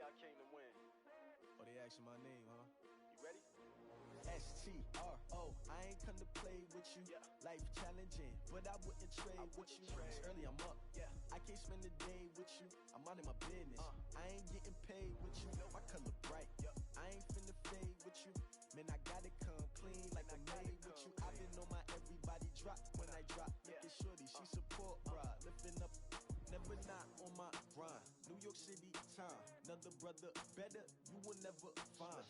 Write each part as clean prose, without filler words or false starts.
I came to win. Oh, they asking my name, huh? You ready? S-T-R-O, I ain't come to play with you. Yeah. Life challenging, but I wouldn't trade with you. It's early, I'm up. Yeah. I can't spend the day with you. I'm out in my business. I ain't getting paid with you. My color bright. I ain't finna fade with you. Man, I gotta come clean like I made with you. I've been on my everybody drop when I drop. Look at shorty, she support, bruh. Lifting up, never not on my grind. New York City time. Another brother better, you will never find.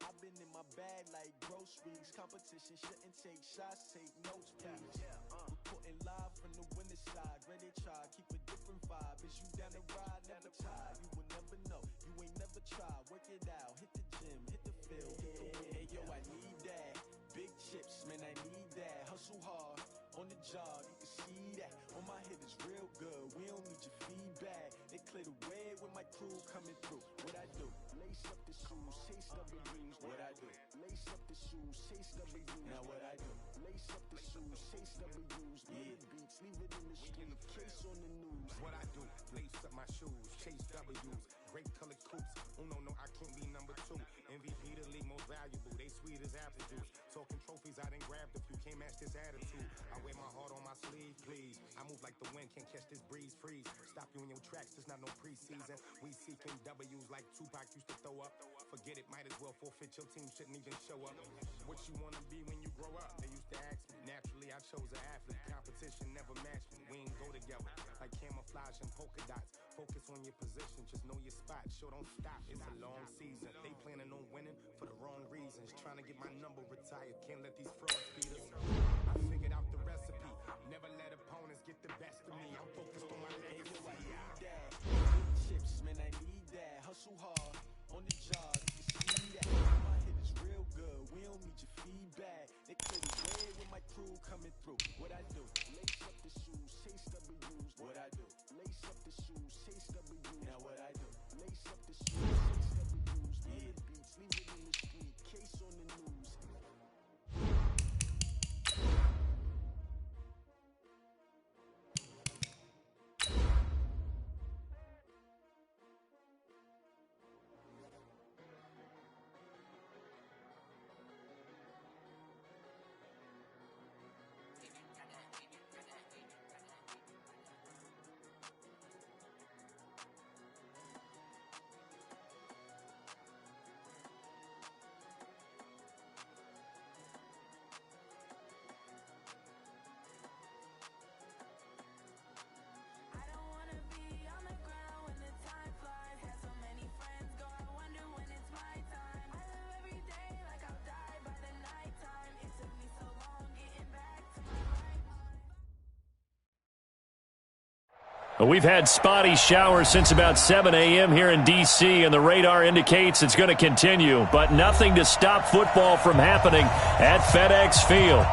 I've been in my bag like groceries. Competition shouldn't take shots, take notes, please. Reporting live from the winning side. Ready to try, keep a different vibe. Is you down the ride, never tired. You will never know, you ain't never tried. Work it out, hit the gym, hit the field, hit the win. Hey yo, I need that. Big chips, man, I need that. Hustle hard, on the job, you can see that. On my head is real good, we don't need your feedback. They clear the way with my crew coming through. What I do? Lace up the shoes, chase W's. What I do? Lace up the shoes, chase W's. Now what I do? Lace up the shoes, chase W's. Yeah, beats, leave it in the street, case on the news. What I do? Lace up my shoes, chase W's. Great colored coops. Oh no, I can't be number 2. MVP the league most valuable. They sweet as apple juice. Talking trophies, I done grabbed a few. Can't match this attitude. I wear my heart on my sleeve, please. I move like the wind, can't catch this breeze. Freeze. Stop you in your tracks. There's not no preseason. We seeking W's like Tupac used to throw up. Forget it, might as well forfeit. Your team shouldn't even show up. What you wanna be when you grow up? They used to ask me. Naturally, I chose an athlete. Competition never matched me. We ain't go together like camouflage and polka dots. Focus on your position, just know your spot. Sure, don't stop. It's a long season. They planning on winning for the wrong reasons. Trying to get my number retired. Can't let these frauds beat us. I figured out the recipe. Never let opponents get the best of me. I'm focused on my legacy. Big chips, man, I need that. Hustle hard, on the job, you can see that. My head is real good, we don't need your feedback. They clear the way with my crew coming through. What I do? Lace up the shoes, chase W's. What I do? Lace up the shoes, chase W's. Now what I do? Lace up the shoes, chase W's. Yeah, beats, leave it in the street, case on the news. We've had spotty showers since about 7 a.m. here in D.C., and the radar indicates it's going to continue, but nothing to stop football from happening at FedEx Field.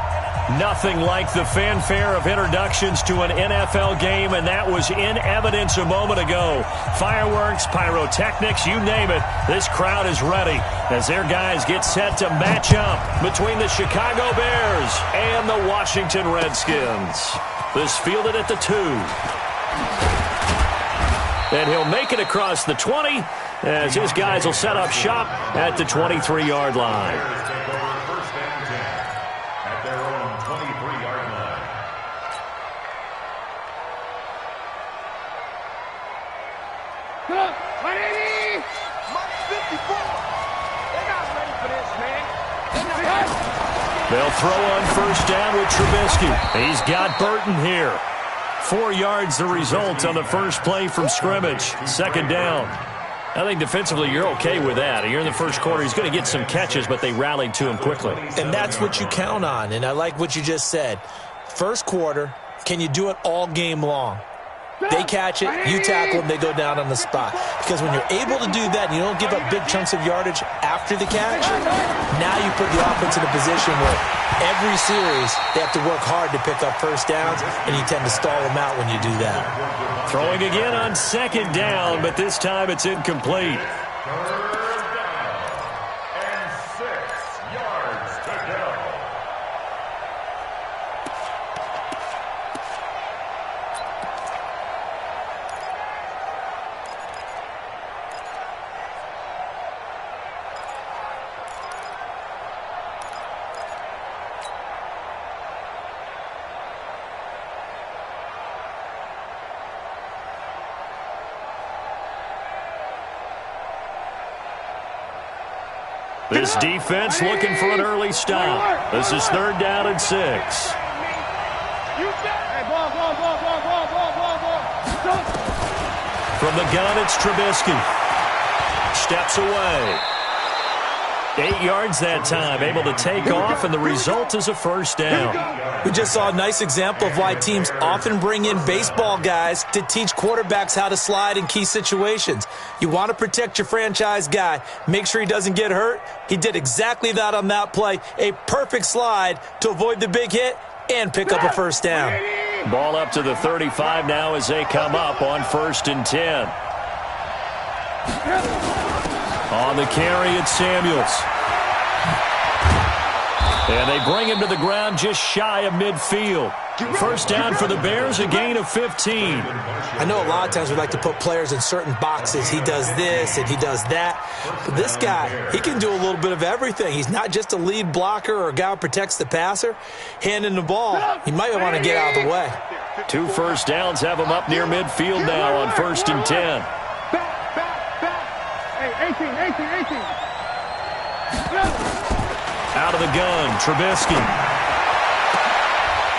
Nothing like the fanfare of introductions to an NFL game, and that was in evidence a moment ago. Fireworks, pyrotechnics, you name it. This crowd is ready as their guys get set to match up between the Chicago Bears and the Washington Redskins. This fielded at the 2. And he'll make it across the 20 as his guys will set up shop at the 23-yard line. At their own 23-yard line. Money! Money 54! They're not ready for this, man. They'll throw on first down with Trubisky. He's got Burton here. 4 yards the result on the first play from scrimmage. Second down. I think defensively you're okay with that. You're in the first quarter. He's going to get some catches, but they rallied to him quickly. And that's what you count on, and I like what you just said. First quarter, can you do it all game long? They catch it, you tackle them, they go down on the spot. Because when you're able to do that and you don't give up big chunks of yardage after the catch, now you put the offense in a position where every series they have to work hard to pick up first downs, and you tend to stall them out when you do that. Throwing again on second down, but this time it's incomplete. This defense looking for an early stop. This is 3rd down and 6. From the gun, it's Trubisky. Steps away. 8 yards that time, able to take off, and the result is a 1st down. We just saw a nice example of why teams often bring in baseball guys to teach quarterbacks how to slide in key situations. You want to protect your franchise guy. Make sure he doesn't get hurt. He did exactly that on that play. A perfect slide to avoid the big hit and pick up a 1st down. Ball up to the 35 now as they come up on 1st and 10. On the carry, it's Samuels. And they bring him to the ground just shy of midfield. 1st down for the Bears, a gain of 15. I know a lot of times we like to put players in certain boxes. He does this and he does that. But this guy, he can do a little bit of everything. He's not just a lead blocker or a guy who protects the passer. Handing the ball, he might want to get out of the way. 2 1st downs have him up near midfield now on 1st and 10. 18. Out of the gun, Trubisky.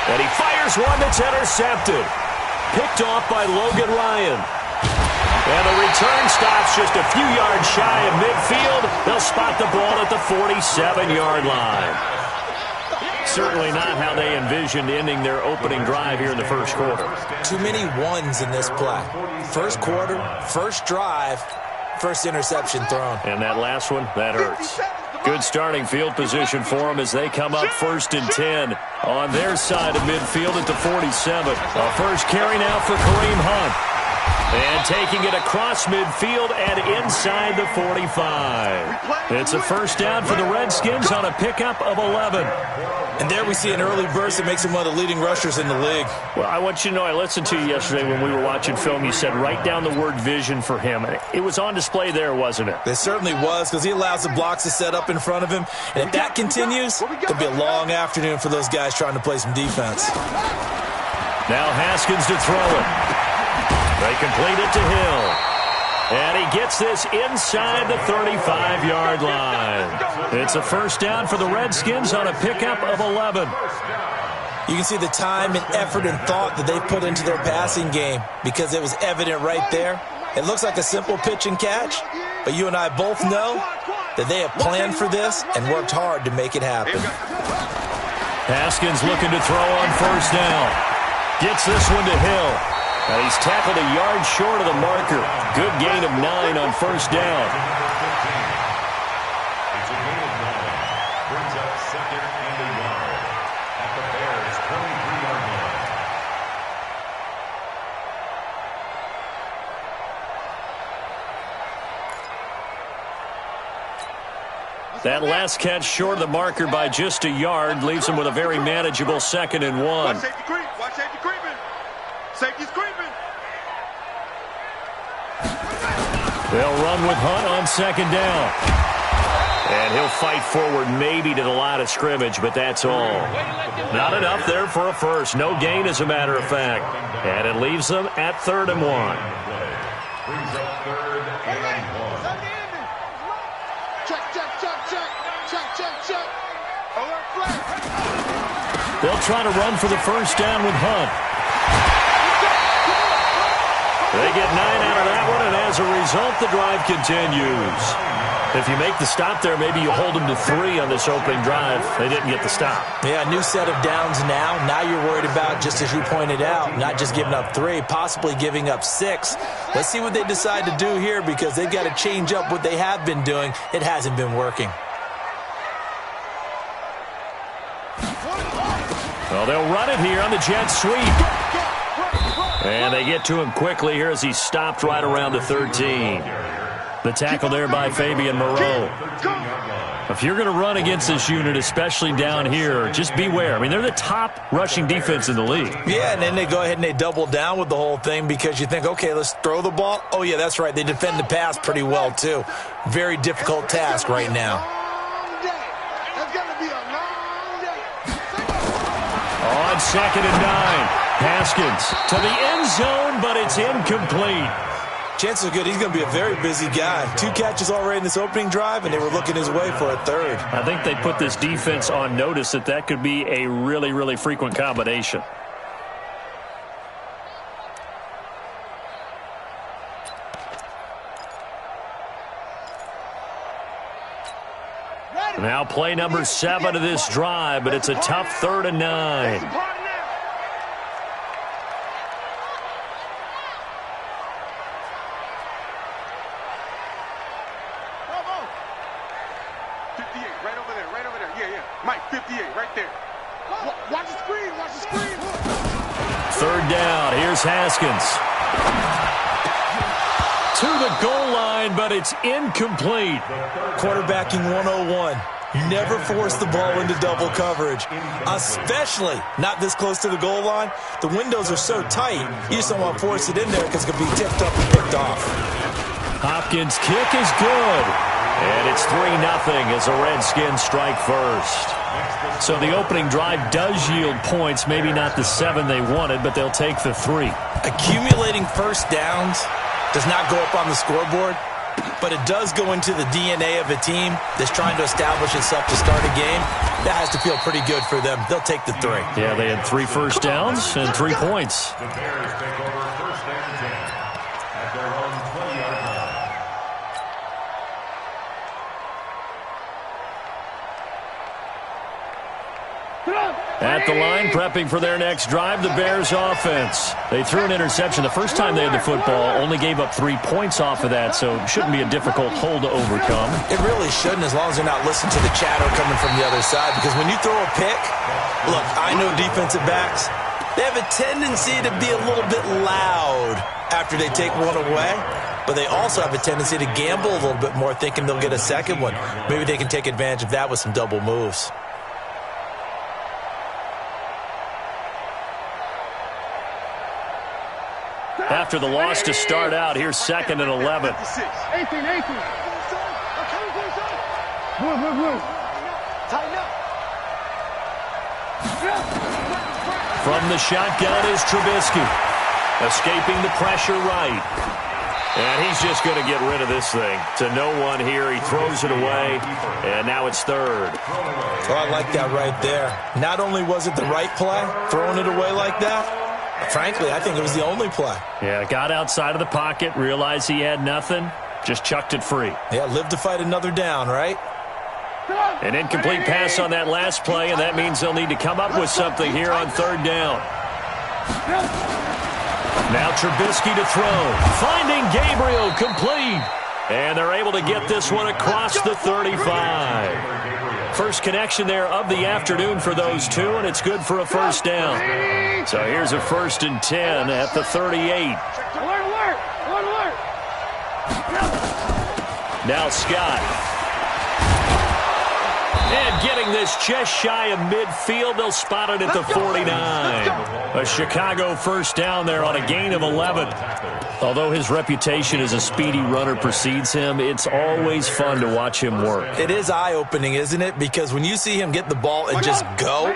And he fires one that's intercepted. Picked off by Logan Ryan. And the return stops just a few yards shy of midfield. They'll spot the ball at the 47-yard line. Certainly not how they envisioned ending their opening drive here in the 1st quarter. Too many ones in this play. 1st quarter, 1st drive, 1st interception thrown. And that last one, that hurts. Good starting field position for them as they come up 1st and 10 on their side of midfield at the 47. A 1st carry now for Kareem Hunt. And taking it across midfield and inside the 45. It's a 1st down for the Redskins on a pickup of 11. And there we see an early burst that makes him one of the leading rushers in the league. Well, I want you to know, I listened to you yesterday when we were watching film. You said write down the word vision for him. It was on display there, wasn't it? It certainly was, because he allows the blocks to set up in front of him. And if that continues, it'll be a long afternoon for those guys trying to play some defense. Now Haskins to throw it. They complete it to Hill. And he gets this inside the 35-yard line. It's a 1st down for the Redskins on a pickup of 11. You can see the time and effort and thought that they put into their passing game because it was evident right there. It looks like a simple pitch and catch, but you and I both know that they have planned for this and worked hard to make it happen. Haskins looking to throw on 1st down. Gets this one to Hill. And he's tackled a yard short of the marker. Good gain of 9 on 1st down. It's a gain of 9. Brings up 2nd and a yard at the Bears' 23-yard line. That last catch short of the marker by just a yard leaves him with a very manageable 2nd and 1. Watch safety creeping. Safety's creeping. They'll run with Hunt on 2nd down. And he'll fight forward maybe to the line of scrimmage, but that's all. Not enough there for a 1st. No gain, as a matter of fact. And it leaves them at 3rd and 1. Brings up 3rd and 1. Check. Alert flag. They'll try to run for the 1st down with Hunt. They get 9 out of that one, and as a result, the drive continues. If you make the stop there, maybe you hold them to 3 on this opening drive. They didn't get the stop. Yeah, new set of downs now. Now you're worried about, just as you pointed out, not just giving up 3, possibly giving up 6. Let's see what they decide to do here, because they've got to change up what they have been doing. It hasn't been working. Well, they'll run it here on the jet sweep. And they get to him quickly here as he's stopped right around the 13. The tackle there by Fabian Moreau. If you're going to run against this unit, especially down here, just beware. I mean, they're the top rushing defense in the league. Yeah, and then they go ahead and they double down with the whole thing because you think, okay, let's throw the ball. Oh, yeah, that's right. They defend the pass pretty well, too. Very difficult task right now. On 2nd and 9. Haskins to the end zone, but it's incomplete. Chances are good he's going to be a very busy guy. 2 catches already in this opening drive, and they were looking his way for a third. I think they put this defense on notice that could be a really, really frequent combination. Now play number 7 of this drive, but it's a tough 3rd and 9. Right over there. Yeah. Mike, 58, right there. Watch the screen. 3rd down. Here's Haskins. To the goal line, but it's incomplete. Quarterbacking 101. You never force the ball into double coverage, especially not this close to the goal line. The windows are so tight, you just don't want to force it in there because it could be tipped up and picked off. Hopkins' kick is good. And it's 3-0 as the Redskins strike first. So the opening drive does yield points, maybe not the 7 they wanted, but they'll take the 3. Accumulating first downs does not go up on the scoreboard, but it does go into the DNA of a team that's trying to establish itself to start a game. That has to feel pretty good for them. They'll take the 3. Yeah, they had 3 first downs and 3 points. The Bears take over 1st and 10 at their own 20-yard line. At the line, prepping for their next drive, the Bears offense. They threw an interception the first time they had the football, only gave up 3 points off of that, so it shouldn't be a difficult hole to overcome. It really shouldn't, as long as they're not listening to the chatter coming from the other side, because when you throw a pick, look, I know defensive backs, they have a tendency to be a little bit loud after they take one away, but they also have a tendency to gamble a little bit more, thinking they'll get a second one. Maybe they can take advantage of that with some double moves. After the loss to start out, here's 2nd and 11. 18. From the shotgun is Trubisky. Escaping the pressure right. And he's just going to get rid of this thing. To no one here. He throws it away. And now it's 3rd. Oh, I like that right there. Not only was it the right play, throwing it away like that, frankly, I think it was the only play. Yeah, got outside of the pocket, realized he had nothing, just chucked it free. Yeah, live to fight another down, right? An incomplete pass on that last play, and that means they'll need to come up with something here on 3rd down. Now Trubisky to throw. Finding Gabriel, complete. And they're able to get this one across the 35. First connection there of the afternoon for those 2, and it's good for a 1st down. So here's a 1st and 10 at the 38. Alert! Now Scott. And getting this just shy of midfield, they'll spot it at the 49. A Chicago 1st down there on a gain of 11. Although his reputation as a speedy runner precedes him, it's always fun to watch him work. It is eye-opening, isn't it? Because when you see him get the ball and just go,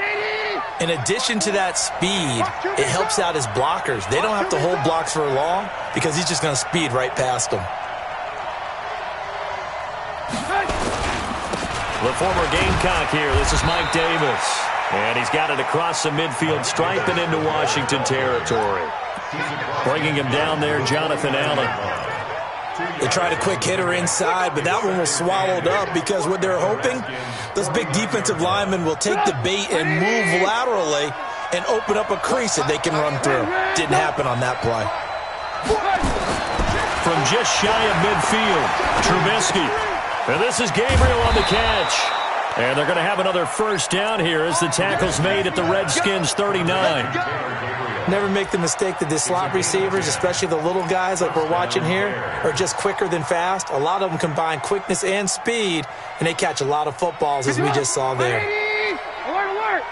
in addition to that speed, it helps out his blockers. They don't have to hold blocks for long because he's just going to speed right past them. The former Gamecock here. This is Mike Davis. And he's got it across the midfield stripe and into Washington territory. Bringing him down there, Jonathan Allen. They tried a quick hitter inside, but that one was swallowed up because what they're hoping, those big defensive linemen will take the bait and move laterally and open up a crease that they can run through. Didn't happen on that play. From just shy of midfield, Trubisky. And this is Gabriel on the catch. And they're going to have another 1st down here as the tackle's made at the Redskins 39. Never make the mistake that the slot receivers, especially the little guys like we're watching here, are just quicker than fast. A lot of them combine quickness and speed, and they catch a lot of footballs, as we just saw there. Alert!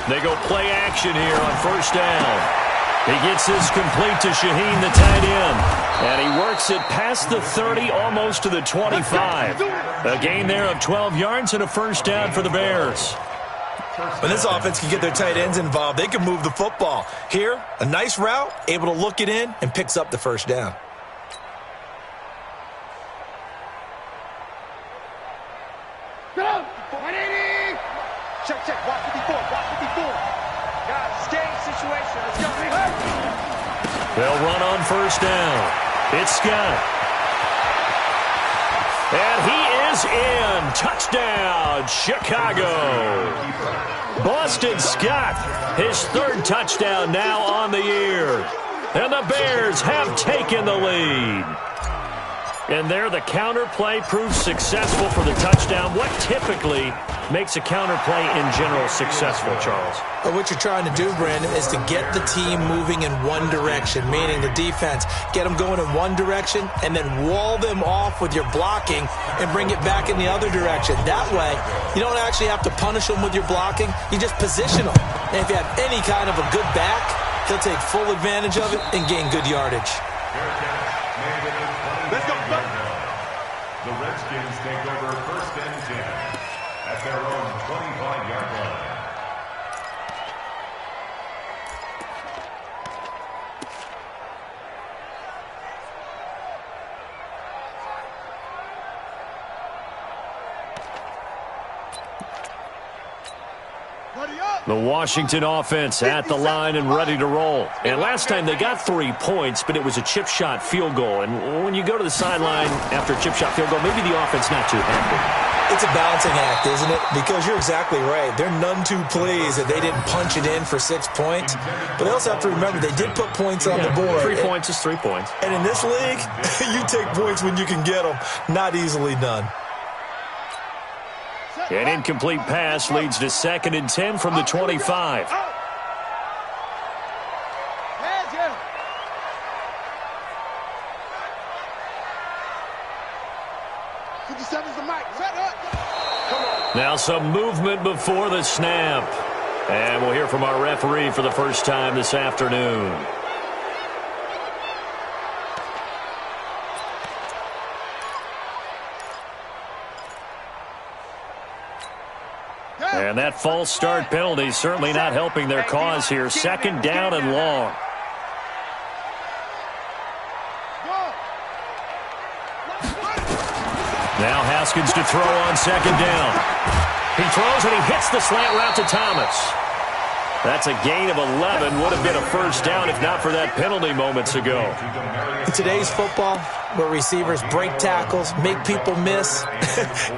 They go play action here on 1st down. He gets this complete to Shaheen, the tight end. And he works it past the 30, almost to the 25. A gain there of 12 yards and a 1st down for the Bears. When this offense can get their tight ends involved, they can move the football. Here, a nice route, able to look it in, and picks up the first down. Go! 180! Check, check. Watch 54. Watch 54. Guys, game situation. Let's go. They'll run on first down. It's Scott. And he is in. Touchdown, Chicago. Boston Scott, his third touchdown now on the year. And the Bears have taken the lead. And there, the counter play proves successful for the touchdown. What typically makes a counter play in general successful, Charles? Well, what you're trying to do, Brandon, is to get the team moving in one direction, meaning the defense. Get them going in one direction and then wall them off with your blocking and bring it back in the other direction. That way, you don't actually have to punish them with your blocking. You just position them. And if you have any kind of a good back, he'll take full advantage of it and gain good yardage. Let's go. The Redskins take over first and 10 at their own 25-yard line. The Washington offense at the line and ready to roll. And last time they got 3 points, but it was a chip shot field goal. And when you go to the sideline after a chip shot field goal, maybe the offense not too happy. It's a balancing act, isn't it? Because you're exactly right. They're none too pleased that they didn't punch it in for 6 points. But they also have to remember they did put points on the board. 3 points is 3 points. And in this league, you take points when you can get them. Not easily done. An incomplete pass leads to 2nd and 10 from the 25. Now some movement before the snap. And we'll hear from our referee for the first time this afternoon. And that false start penalty certainly not helping their cause here. 2nd down and long. Now Haskins to throw on 2nd down. He throws and he hits the slant route to Thomas. That's a gain of 11. Would have been a first down if not for that penalty moments ago. In today's football, where receivers break tackles, make people miss,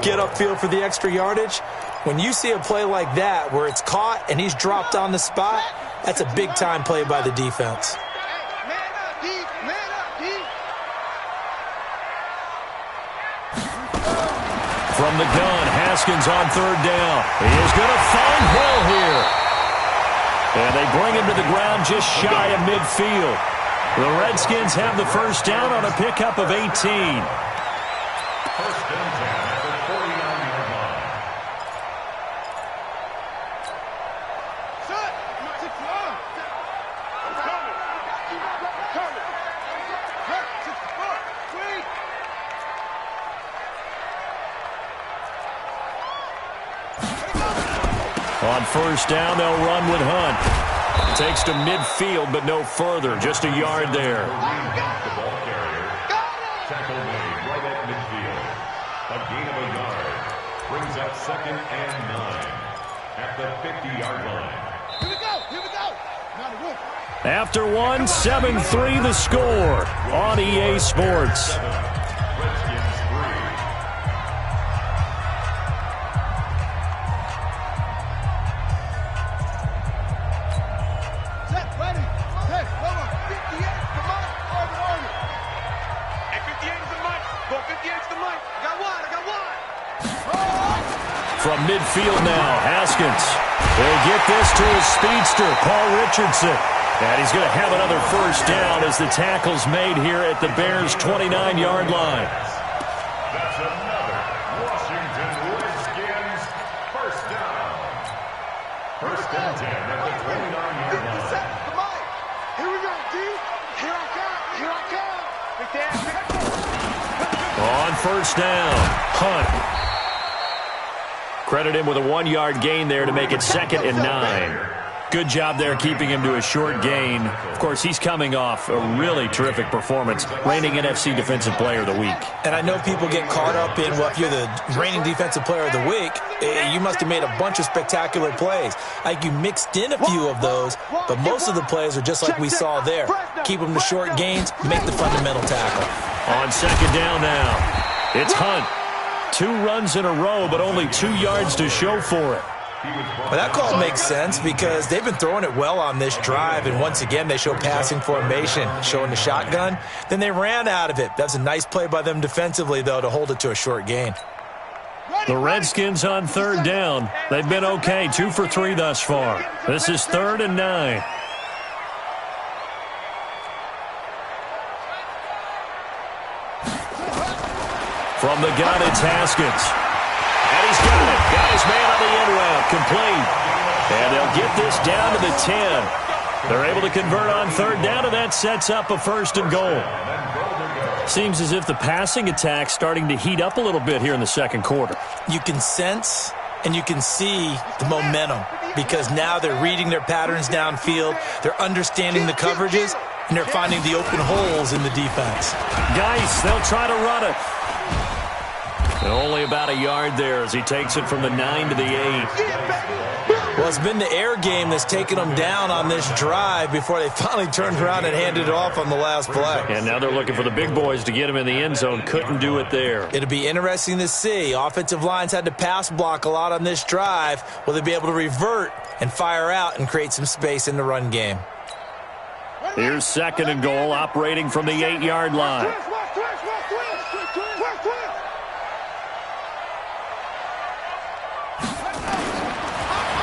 get upfield for the extra yardage, when you see a play like that where it's caught and he's dropped on the spot, that's a big-time play by the defense. From the gun, Haskins on 3rd down. He is going to find Hill here. And they bring him to the ground just shy of midfield. The Redskins have the first down on a pickup of 18. First and 10 at the 49-yard line. On first down, they'll run with Hunt. Takes to midfield, but no further. Just a yard there. The ball carrier. Tackle made right at midfield. A gain of a yard. Brings up 2nd and 9 at the 50-yard line. Here we go. Here we go. After one, 7-3 the score on EA Sports. Redskins 3. From midfield now, Haskins. They'll get this to his speedster, Paul Richardson. And he's going to have another first down as the tackle's made here at the Bears' 29-yard line. That's another Washington Redskins first down. First and 10 at the 29-yard line. Here we go, D. Here I come. Here I come. On first down, Hunt. Credit him with a 1-yard gain there to make it 2nd and 9. Good job there keeping him to a short gain. Of course, he's coming off a really terrific performance, reigning NFC Defensive Player of the Week. And I know people get caught up in, well, if you're the reigning Defensive Player of the Week, you must have made a bunch of spectacular plays. Like you mixed in a few of those, but most of the plays are just like we saw there. Keep them to short gains, make the fundamental tackle. On 2nd down now, it's Hunt. 2 runs in a row, but only 2 yards to show for it. Well, that call makes sense because they've been throwing it well on this drive, and once again they show passing formation, showing the shotgun. Then they ran out of it. That's a nice play by them defensively, though, to hold it to a short gain. The Redskins on 3rd down. They've been okay, 2 for 3 thus far. This is 3rd and 9. From the gun, it's Haskins. And he's got it. Got his man on the end route. Complete. And they'll get this down to the 10. They're able to convert on 3rd down, and that sets up a 1st and goal. Seems as if the passing attack's starting to heat up a little bit here in the 2nd quarter. You can sense and you can see the momentum because now they're reading their patterns downfield, they're understanding the coverages, and they're finding the open holes in the defense. Geis, they'll try to run it. And only about a yard there as he takes it from the 9 to the 8. Well, it's been the air game that's taken them down on this drive before they finally turned around and handed it off on the last play. And now they're looking for the big boys to get him in the end zone. Couldn't do it there. It'll be interesting to see. Offensive lines had to pass block a lot on this drive. Will they be able to revert and fire out and create some space in the run game? Here's 2nd and goal, operating from the 8-yard line.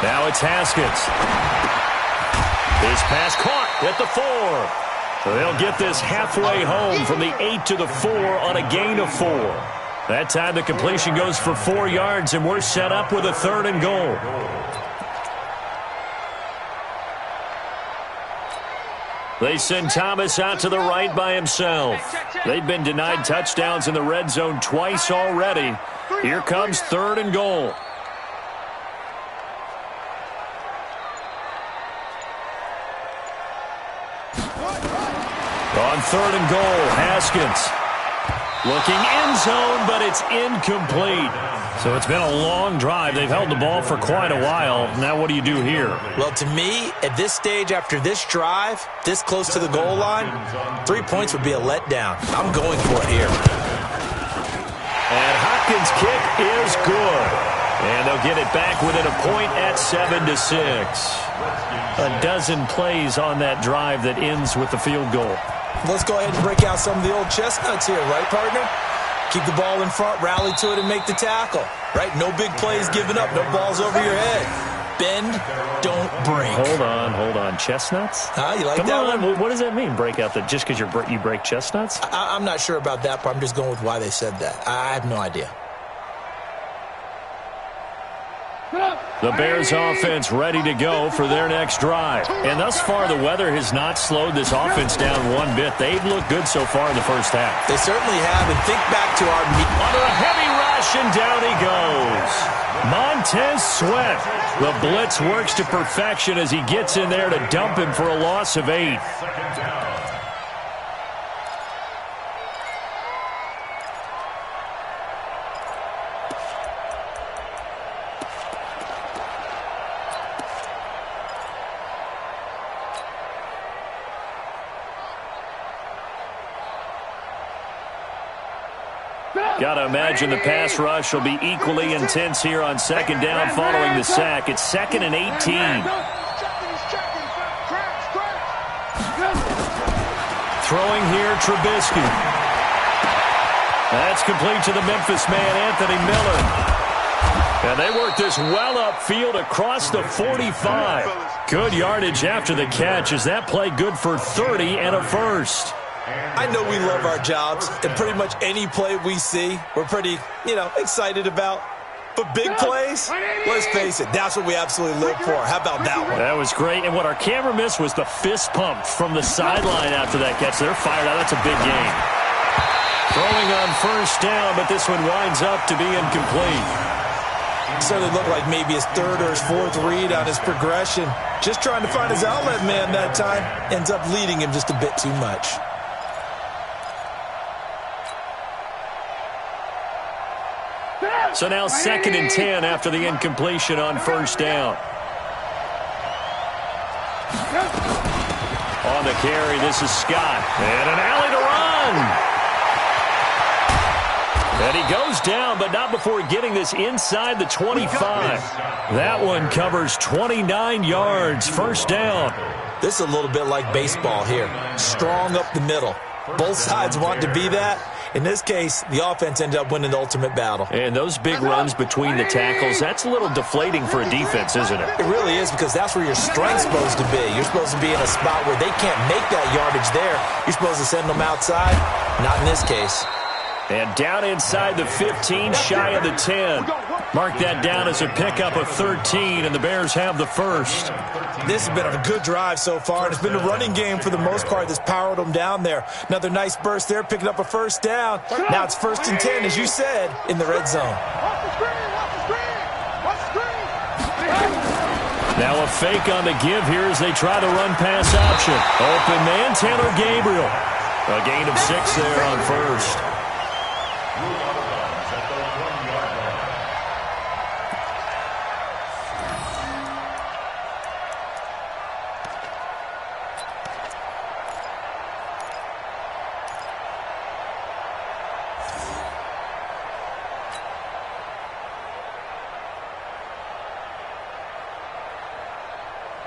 Now it's Haskins. His pass caught at the 4. So they'll get this halfway home from the 8 to the 4 on a gain of 4. That time the completion goes for 4 yards, and we're set up with a 3rd and goal. They send Thomas out to the right by himself. They've been denied touchdowns in the red zone twice already. Here comes 3rd and goal. On 3rd and goal, Haskins. Looking end zone, but it's incomplete. So it's been a long drive. They've held the ball for quite a while. Now what do you do here? Well, to me, at this stage after this drive, this close to the goal line, 3 points would be a letdown. I'm going for it here. And Hopkins' kick is good. And they'll get it back within a point at 7-6. A dozen plays on that drive that ends with the field goal. Let's go ahead and break out some of the old chestnuts here, right, partner? Keep the ball in front, rally to it, and make the tackle, right? No big plays given up, no balls over your head. Bend, don't break. Hold on. Chestnuts? You like Come that on. one? What does that mean, break out? Just because you break chestnuts? I'm not sure about that part. I'm just going with why they said that. I have no idea. The Bears offense ready to go for their next drive. And thus far, the weather has not slowed this offense down one bit. They've looked good so far in the first half. They certainly have. And think back to our under a heavy rush, and down he goes. Montez Sweat. The blitz works to perfection as he gets in there to dump him for a loss of 8. Got to imagine the pass rush will be equally intense here on 2nd down following the sack. It's 2nd and 18. Throwing here, Trubisky. That's complete to the Memphis man, Anthony Miller. And they work this well upfield across the 45. Good yardage after the catch. Is that play good for 30 and a first? I know we love our jobs, and pretty much any play we see, we're pretty, excited about. But big plays, let's face it, that's what we absolutely live for. How about that one? That was great. And what our camera missed was the fist pump from the sideline after that catch. They're fired out. That's a big game. Throwing on 1st down, but this one winds up to be incomplete. Certainly looked like maybe his third or his fourth read on his progression. Just trying to find his outlet man that time. Ends up leading him just a bit too much. So now 2nd and 10 after the incompletion on first down. On the carry, this is Scott. And an alley to run. And he goes down, but not before getting this inside the 25. That one covers 29 yards. First down. This is a little bit like baseball here. Strong up the middle. Both sides want to be that. In this case, the offense ended up winning the ultimate battle. And those big runs between the tackles, that's a little deflating for a defense, isn't it? It really is, because that's where your strength's supposed to be. You're supposed to be in a spot where they can't make that yardage there. You're supposed to send them outside. Not in this case. And down inside the 15, shy of the 10. Mark that down as a pickup of 13, and the Bears have the first. This has been a good drive so far, and it's been a running game for the most part that's powered them down there. Another nice burst there, picking up a first down. Now it's 1st and 10, as you said, in the red zone. Now a fake on the give here as they try the run-pass option. Open man, Taylor Gabriel. A gain of 6 there on first.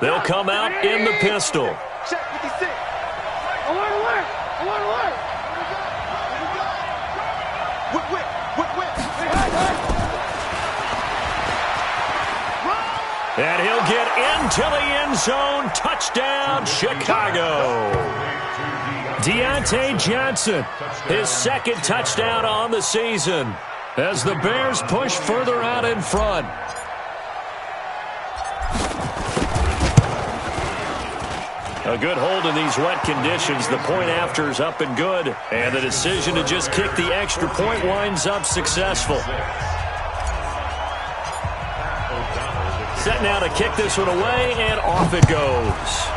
They'll come out in the pistol. Check 56. Alert. Whip. And he'll get into the end zone. Touchdown, Chicago. Deontay Johnson, his 2nd touchdown on the season as the Bears push further out in front. A good hold in these wet conditions. The point after is up and good. And the decision to just kick the extra point winds up successful. Set now to kick this one away, and off it goes.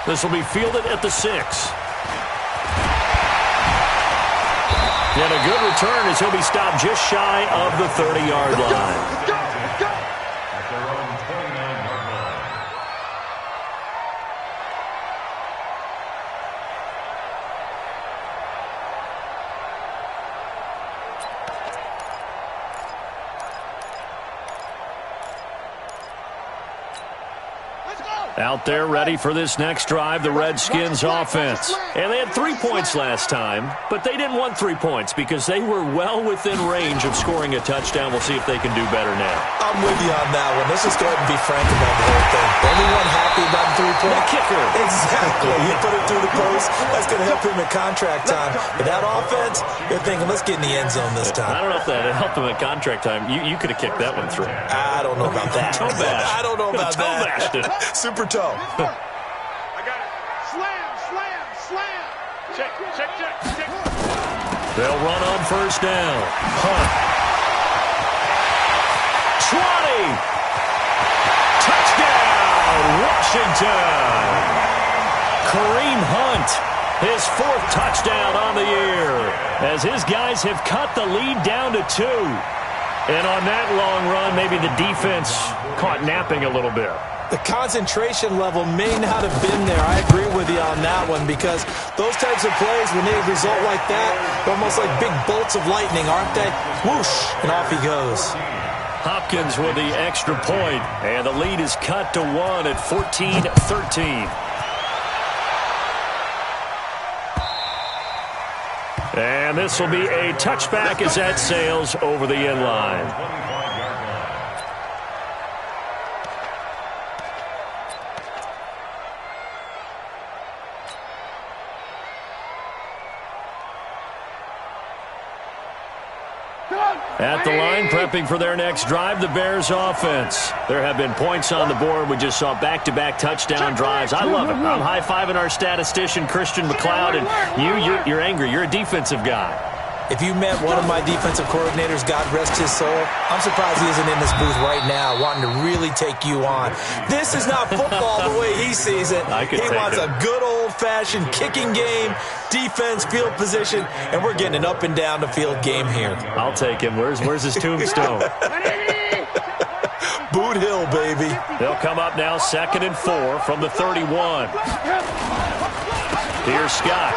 This will be fielded at the 6. And a good return as he'll be stopped just shy of the 30-yard line. Out there ready for this next drive, the Redskins offense. And they had 3 points last time, but they didn't want 3 points because they were well within range of scoring a touchdown. We'll see if they can do better now. I'm with you on that one. Let's just go ahead and be frank about the whole thing. Anyone happy about the 3-point? The kicker. Exactly. You put it through the post. That's going to help him at contract time. But that offense, they're thinking, let's get in the end zone this time. I don't know if that helped him at contract time. You could have kicked that one through. I don't know about that. Toe bash. I don't know about toe that. Bashed it. Super toe. I got it. Slam. Check. They'll run on first down. Hunt. 20. Touchdown, Washington. Kareem Hunt, his 4th touchdown on the year, as his guys have cut the lead down to 2. And on that long run, maybe the defense caught napping a little bit. The concentration level may not have been there. I agree with you on that one, because those types of plays, when they result like that, they're almost like big bolts of lightning, aren't they? Whoosh, and off he goes. Hopkins with the extra point, and the lead is cut to 1 at 14-13. And this will be a touchback as that sails over the end line. At the line, prepping for their next drive, the Bears offense. There have been points on the board. We just saw back-to-back touchdown drives. I love it. I'm high-fiving our statistician, Christian McLeod, and you're angry. You're a defensive guy. If you met one of my defensive coordinators, God rest his soul, I'm surprised he isn't in this booth right now wanting to really take you on. This is not football the way he sees it. He wants a good old-fashioned kicking game, defense, field position, and we're getting an up and down the field game here. I'll take him. Where's his tombstone? Boot Hill, baby. They'll come up now 2nd and 4 from the 31. Here's Scott.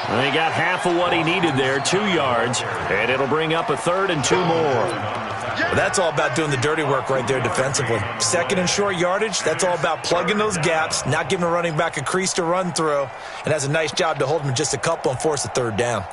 And he got half of what he needed there, 2 yards, and it'll bring up a 3rd and 2 more. Well, that's all about doing the dirty work right there defensively. 2nd and short yardage, that's all about plugging those gaps, not giving a running back a crease to run through, and has a nice job to hold him just a couple and force a 3rd down.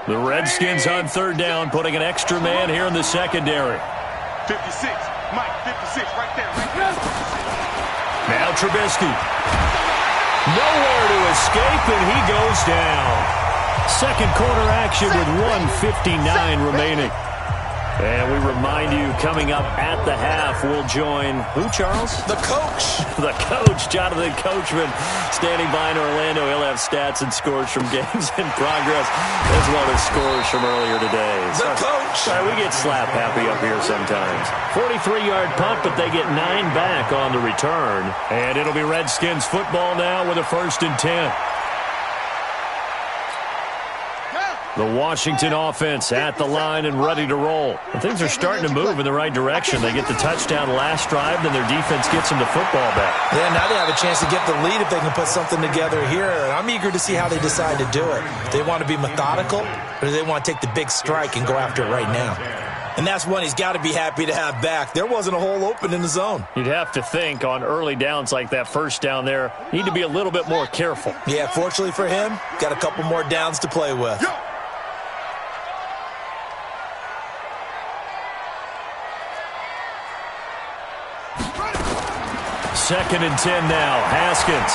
The Redskins on 3rd down, putting an extra man here in the secondary. 56, Mike, 56, right there, right there. Now Trubisky. Nowhere to escape, and he goes down. Second quarter action with 1:59 remaining. And we remind you, coming up at the half, we'll join who, Charles? The coach. The coach, Jonathan Coachman, standing by in Orlando. He'll have stats and scores from games in progress, as well as scores from earlier today. The coach. Sorry, we get slap happy up here sometimes. 43-yard punt, but they get 9 back on the return. And it'll be Redskins football now with a 1st and 10. The Washington offense at the line and ready to roll. And things are starting to move in the right direction. They get the touchdown last drive, then their defense gets them the football back. Yeah, now they have a chance to get the lead if they can put something together here. And I'm eager to see how they decide to do it. Do they want to be methodical, or do they want to take the big strike and go after it right now? And that's one he's got to be happy to have back. There wasn't a hole open in the zone. You'd have to think on early downs like that first down there, need to be a little bit more careful. Yeah, fortunately for him, got a couple more downs to play with. 2nd and 10 now. Haskins.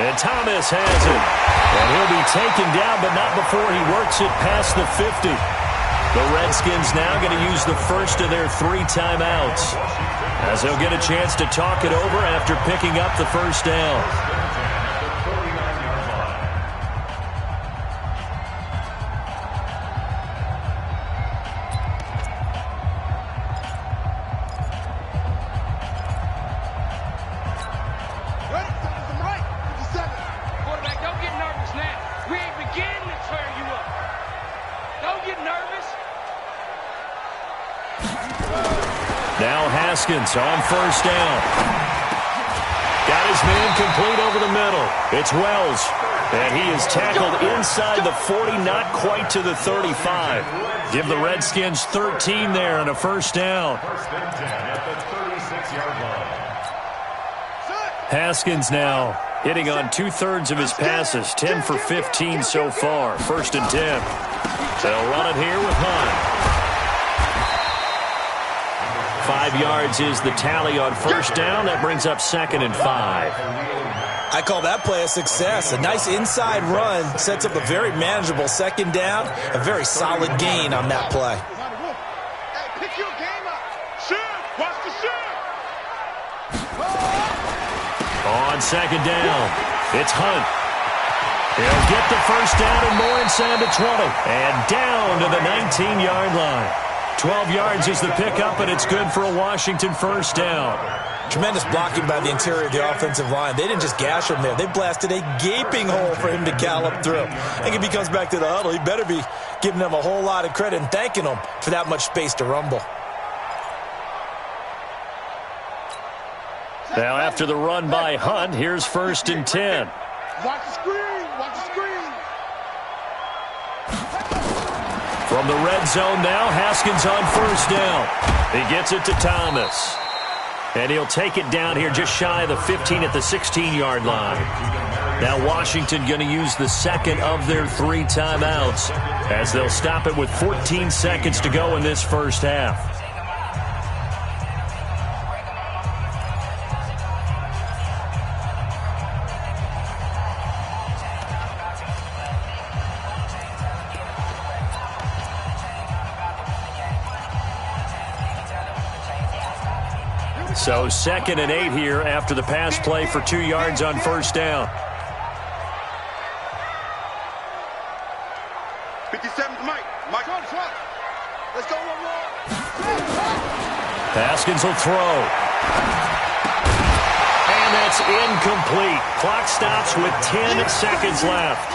And Thomas has it. And he'll be taken down, but not before he works it past the 50. The Redskins now going to use the first of their 3 timeouts, as they'll get a chance to talk it over after picking up the first down. Now Haskins on 1st down. Got his man complete over the middle. It's Wells. And he is tackled inside the 40, not quite to the 35. Give the Redskins 13 there on a 1st down. Haskins now hitting on 2/3 of his passes, 10 for 15 so far. 1st and 10. They'll run it here with Hunt. 5 yards is the tally on 1st down. That brings up 2nd and 5. I call that play a success. A nice inside run sets up a very manageable 2nd down. A very solid gain on that play. Pick your game up. Shoot. Watch the shoot. On 2nd down, it's Hunt. He'll get the 1st down and more inside the 20. And down to the 19-yard line. 12 yards is the pickup, and it's good for a Washington 1st down. Tremendous blocking by the interior of the offensive line. They didn't just gash him there. They blasted a gaping hole for him to gallop through. I think if he comes back to the huddle, he better be giving them a whole lot of credit and thanking them for that much space to rumble. Now after the run by Hunt, here's 1st and 10. Watch the screen. Watch the screen. From the red zone now, Haskins on 1st down. He gets it to Thomas. And he'll take it down here just shy of the 15 at the 16-yard line. Now Washington going to use the 2nd of their 3 timeouts, as they'll stop it with 14 seconds to go in this 1st half. So 2nd and 8 here after the pass play for 2 yards on first down. 57's Mike. Mike on front. Let's go one more. Haskins will throw. And that's incomplete. Clock stops with 10 seconds left.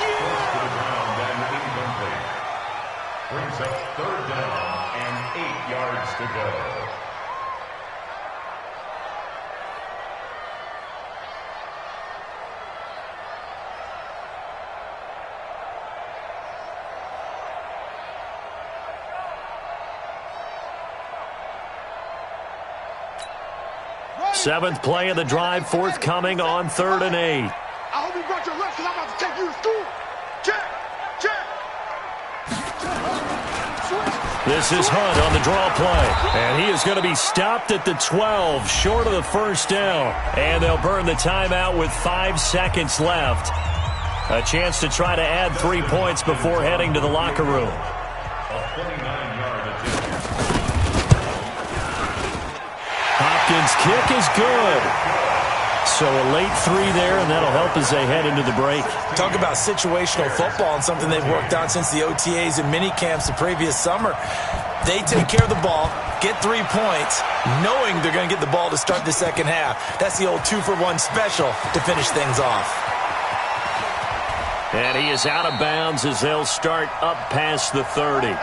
Brings up 3rd down and 8 yards to go. Seventh play of the drive forthcoming on 3rd and 8. I hope you brought your left because I'm about to take you to school. Check. This is Hunt on the draw play. And he is going to be stopped at the 12, short of the first down. And they'll burn the timeout with 5 seconds left. A chance to try to add 3 points before heading to the locker room. A 29-yard attempt. Hopkins' kick is good. So a late 3 there, and that'll help as they head into the break. Talk about situational football and something they've worked on since the OTAs and mini camps the previous summer. They take care of the ball, get 3 points, knowing they're going to get the ball to start the second half. That's the old 2-for-1 special to finish things off. And he is out of bounds as they'll start up past the 30.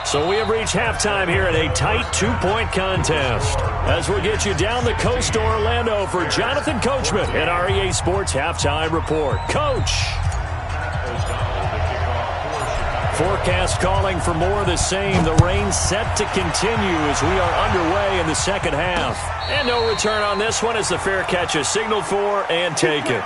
So we have reached halftime here in a tight 2-point contest. As we'll get you down the coast to Orlando for Jonathan Coachman in our EA Sports Halftime Report. Coach! Forecast calling for more of the same. The rain set to continue as we are underway in the second half. And no return on this one as the fair catch is signaled for and taken.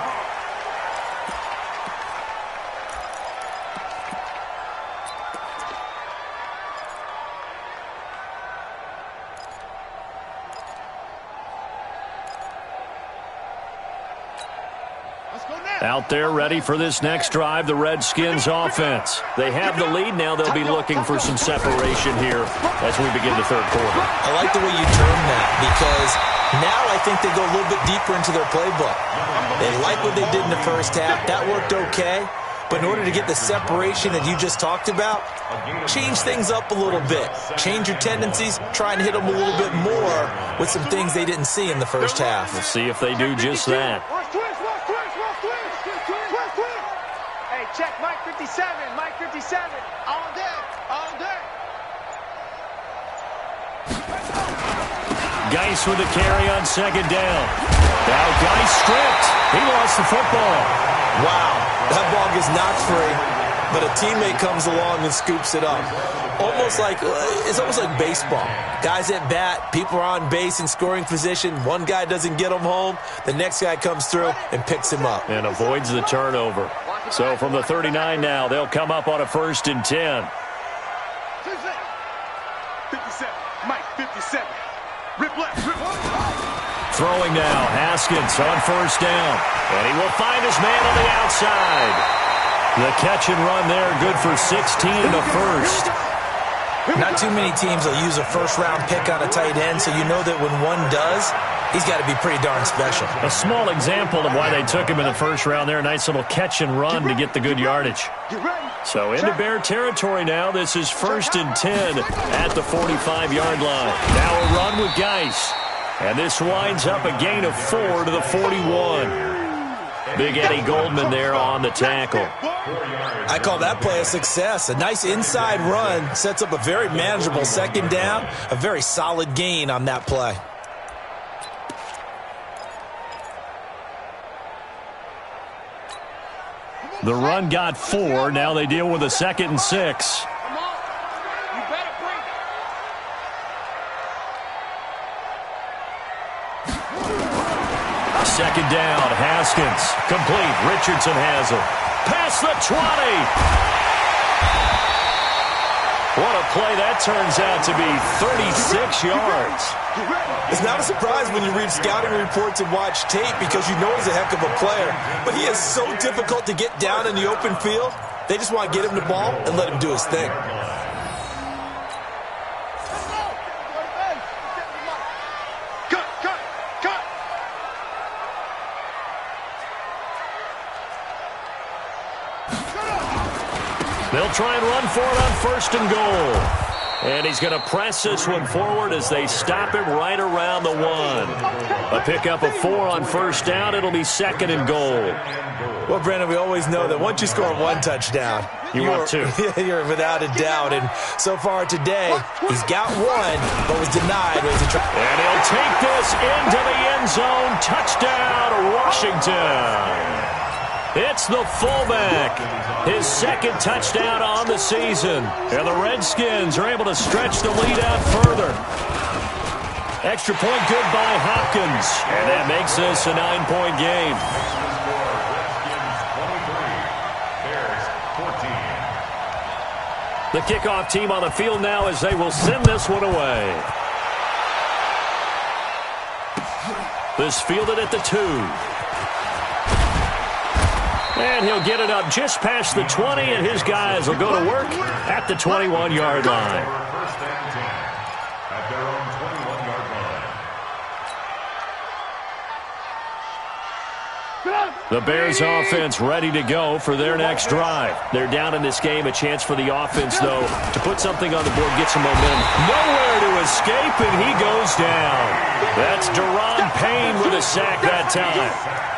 Out there ready for this next drive, the Redskins offense. They have the lead. Now they'll be looking for some separation here as we begin the third quarter. I like the way you term that because now I think they go a little bit deeper into their playbook. They like what they did in the first half. That worked okay. But in order to get the separation that you just talked about, change things up a little bit. Change your tendencies. Try and hit them a little bit more with some things they didn't see in the first half. We'll see if they do just that. Hey, check Mike 57. Mike 57. All day. All day. Geis with the carry on second down. Now Geis stripped. He lost the football. Wow, that ball gets knocked free, but a teammate comes along and scoops it up. It's almost like baseball. Guys at bat, people are on base in scoring position. One guy doesn't get him home. The next guy comes through and picks him up. And avoids the turnover. So from the 39 now, they'll come up on a 1st and 10. 57. Mike 57. Rip left. Rip left. Throwing now, Haskins on first down. And he will find his man on the outside. The catch and run there, good for 16 and a first. Not too many teams will use a first-round pick on a tight end, so you know that when one does, he's got to be pretty darn special. A small example of why they took him in the first round there. Nice little catch and run to get the good yardage. So into Bear territory now. This is 1st and 10 at the 45-yard line. Now a run with Geis. And this winds up a gain of 4 to the 41. Big Eddie Goldman there on the tackle. I call that play a success. A nice inside run sets up a very manageable second down. A very solid gain on that play. The run got 4. Now they deal with a 2nd and 6. Second down, Haskins. Complete. Richardson has it. Past the 20. What a play that turns out to be. 36 yards. It's not a surprise when you read scouting reports and watch tape because you know he's a heck of a player. But he is so difficult to get down in the open field. They just want to get him the ball and let him do his thing. They'll try and run for it on 1st and goal. And he's going to press this one forward as they stop him right around the 1. A pickup of 4 on 1st down. It'll be 2nd and goal. Well, Brandon, we always know that once you score 1 touchdown, want 2. You're without a doubt. And so far today, he's got 1, but was denied. And he'll take this into the end zone. Touchdown, Washington. It's the fullback. His 2nd touchdown on the season. And the Redskins are able to stretch the lead out further. Extra point good by Hopkins. And that makes this a 9-point game. The kickoff team on the field now as they will send this one away. This fielded at the 2. And he'll get it up just past the 20, and his guys will go to work at the 21-yard line. First and 10 at their own 21-yard line. The Bears offense ready to go for their next drive. They're down in this game. A chance for the offense, though, to put something on the board, get some momentum. Nowhere to escape, and he goes down. That's Deron Payne with a sack that time.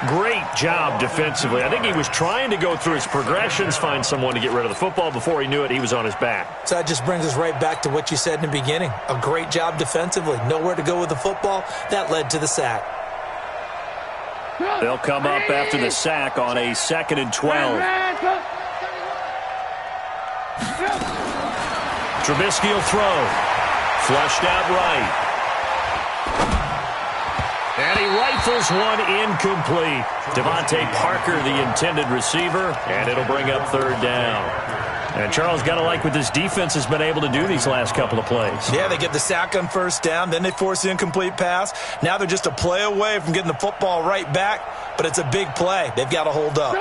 Great job defensively. I think he was trying to go through his progressions, find someone to get rid of the football. Before he knew it, he was on his back. So that just brings us right back to what you said in the beginning. A great job defensively. Nowhere to go with the football. That led to the sack. They'll come up after the sack on a 2nd and 12. Trubisky will throw. Flushed out right. And he rifles one incomplete. Devontae Parker, the intended receiver, and it'll bring up 3rd down. And Charles, got to like what this defense has been able to do these last couple of plays. Yeah, they get the sack on 1st down, then they force the incomplete pass. Now they're just a play away from getting the football right back, but it's a big play. They've got to hold up.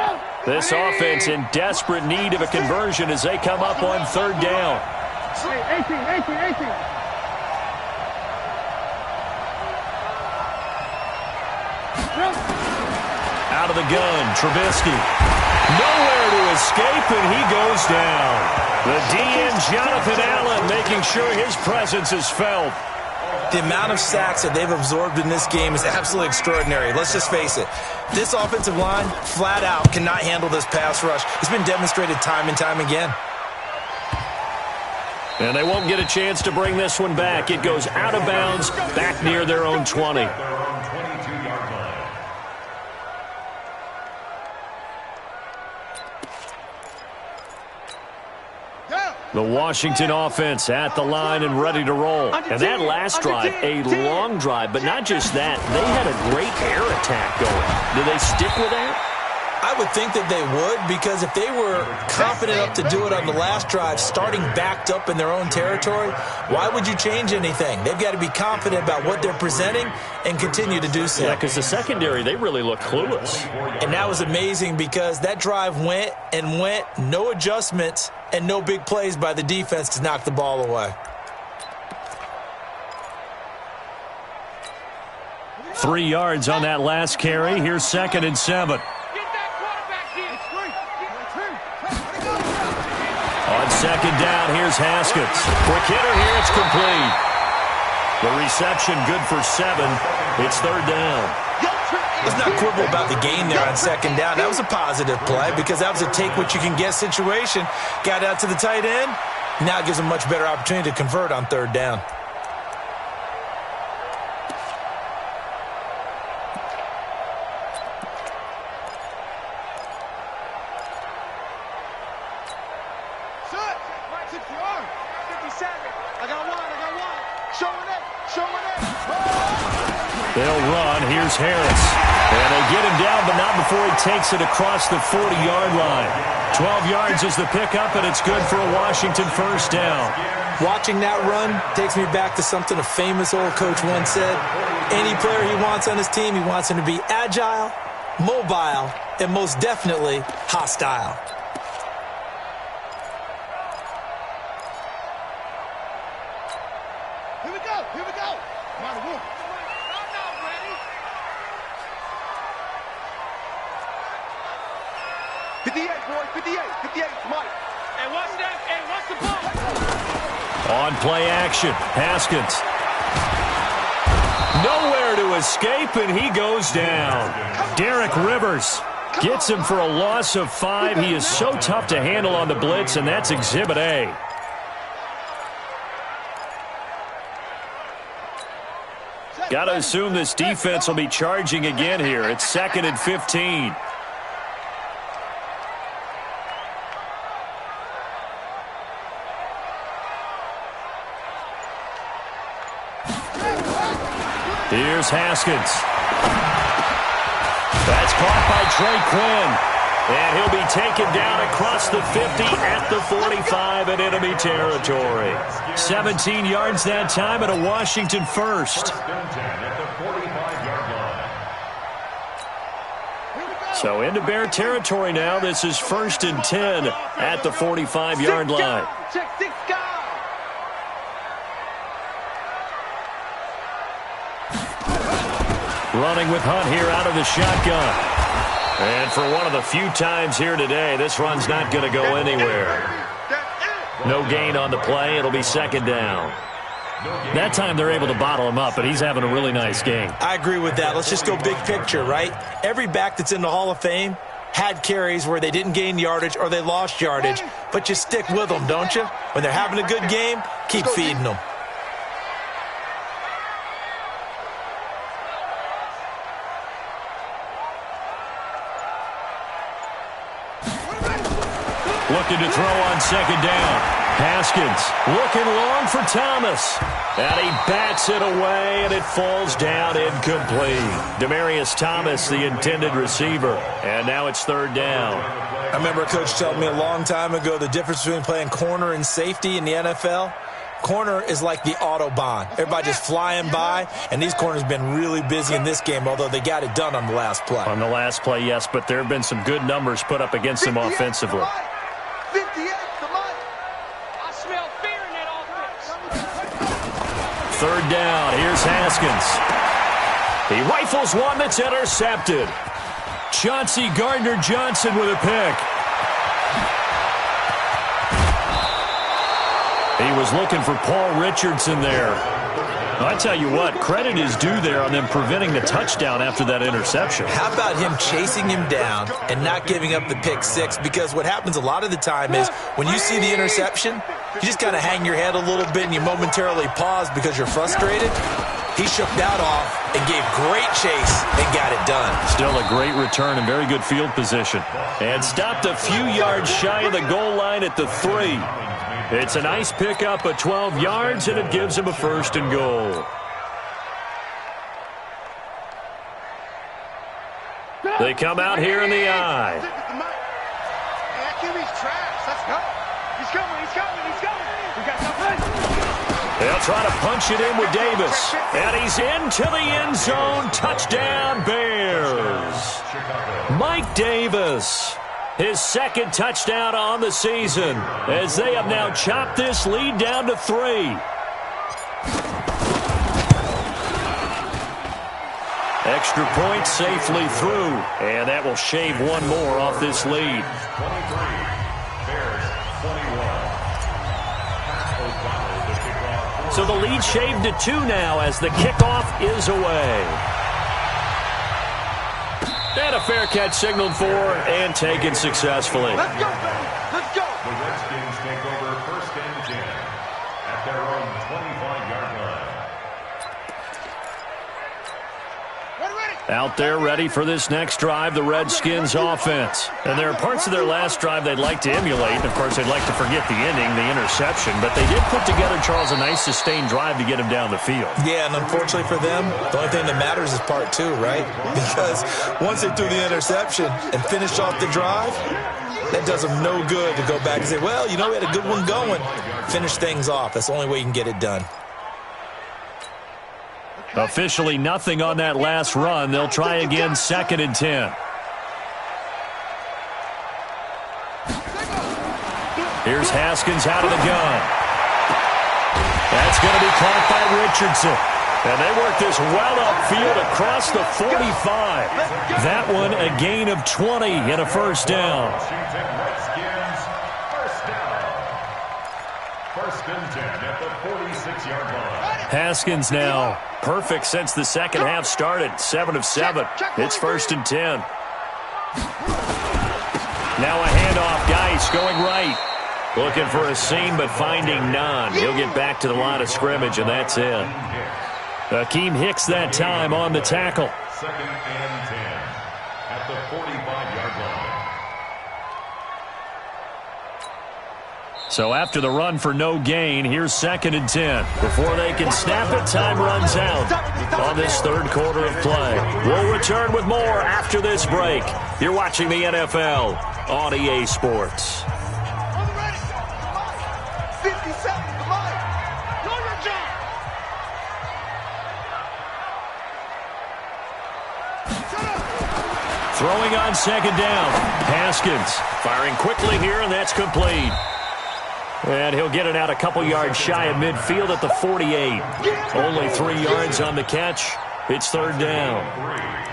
This offense in desperate need of a conversion as they come up on 3rd down. Out of the gun, Trubisky. Nowhere to escape, and he goes down. The DN, Jonathan Allen, making sure his presence is felt. The amount of sacks that they've absorbed in this game is absolutely extraordinary. Let's just face it. This offensive line, flat out, cannot handle this pass rush. It's been demonstrated time and time again. And they won't get a chance to bring this one back. It goes out of bounds, back near their own 20. The Washington offense at the line and ready to roll. And that last drive, a long drive, but not just that. They had a great air attack going. Do they stick with that? I would think that they would, because if they were confident enough to do it on the last drive, starting backed up in their own territory, why would you change anything? They've got to be confident about what they're presenting and continue to do so. Yeah, because the secondary, they really look clueless. And that was amazing because that drive went and went, no adjustments and no big plays by the defense to knock the ball away. 3 yards on that last carry. Here's 2nd and 7. On 2nd down, here's Haskins. Quick hitter here, it's complete. The reception good for 7. It's 3rd down. Let's not quibble about the gain there on 2nd down. That was a positive play because that was a take-what-you-can-get situation. Got out to the tight end. Now it gives them a much better opportunity to convert on 3rd down. They'll run. Here's Harris. And they get him down, but not before he takes it across the 40-yard line. 12 yards is the pickup, and it's good for a Washington 1st down. Watching that run takes me back to something a famous old coach once said. Any player he wants on his team, he wants him to be agile, mobile, and most definitely hostile. Here we go. Come on, Wolf. I'm not ready. 58, boy, 58, Mike. On play action, Haskins. Nowhere to escape, and he goes down. Derek Rivers gets him for a loss of 5. He is so tough to handle on the blitz, and that's Exhibit A. Got to assume this defense will be charging again here. It's 2nd and 15. Here's Haskins. That's caught by Trey Quinn. And he'll be taken down across the 50 at the 45 in enemy territory. 17 yards that time and a Washington first. So into Bear territory now. This is 1st and 10 at the 45-yard line. Running with Hunt here out of the shotgun. And for one of the few times here today, this run's not going to go anywhere. No gain on the play. It'll be 2nd down. That time they're able to bottle him up, but he's having a really nice game. I agree with that. Let's just go big picture, right? Every back that's in the Hall of Fame had carries where they didn't gain yardage or they lost yardage, but you stick with them, don't you? When they're having a good game, keep feeding them. Looking to throw on 2nd down. Haskins looking long for Thomas. And he bats it away, and it falls down incomplete. Demaryius Thomas, the intended receiver. And now it's 3rd down. I remember a coach telling me a long time ago the difference between playing corner and safety in the NFL. Corner is like the Autobahn. Everybody just flying by, and these corners have been really busy in this game, although they got it done on the last play. On the last play, yes, but there have been some good numbers put up against them offensively. 3rd down. Here's Haskins. He rifles one that's intercepted. Chauncey Gardner-Johnson with a pick. He was looking for Paul Richardson there. I tell you what, credit is due there on them preventing the touchdown after that interception. How about him chasing him down and not giving up the pick 6? Because what happens a lot of the time is when you see the interception, you just kind of hang your head a little bit and you momentarily pause because you're frustrated. He shook that off and gave great chase and got it done. Still a great return and very good field position. And stopped a few yards shy of the goal line at the 3. It's a nice pickup of 12 yards, and it gives him a 1st and goal. They come out here in the eye. They'll try to punch it in with Davis. And he's into the end zone. Touchdown, Bears. Mike Davis. His 2nd touchdown on the season as they have now chopped this lead down to 3. Extra point safely through, and that will shave one more off this lead. 23, Bears 21. So the lead shaved to 2 now as the kickoff is away. And a fair catch signaled for and taken successfully. Let's go, baby. Let's go. The Redskins take over 1st and 10 at their own 25-yard line. Out there ready for this next drive, the Redskins offense. And there are parts of their last drive they'd like to emulate. And, of course, they'd like to forget the ending, the interception. But they did put together, Charles, a nice sustained drive to get him down the field. Yeah, and unfortunately for them, the only thing that matters is part 2, right? Because once they threw the interception and finished off the drive, that does them no good to go back and say, well, you know, we had a good one going. Finish things off. That's the only way you can get it done. Officially nothing on that last run. They'll try again, 2nd and 10. Here's Haskins out of the gun. That's going to be caught by Richardson. And they work this well upfield across the 45. That one a gain of 20 and a 1st down. Washington Redskins, 1st down. First and 10 at the 46-yard line. Haskins now perfect since the second half started. 7 of 7. It's first and 10. Now a handoff. Geis going right. Looking for a seam, but finding none. He'll get back to the line of scrimmage, and that's it. Akeem Hicks that time on the tackle. Second and 10 at the 45-yard line. So after the run for no gain, here's second and 10. Before they can snap it, time runs out on this third quarter of play. We'll return with more after this break. You're watching the NFL on EA Sports. Throwing on second down. Haskins firing quickly here, and that's complete. And he'll get it out a couple yards shy of midfield at the 48. Only 3 yards on the catch. It's third down.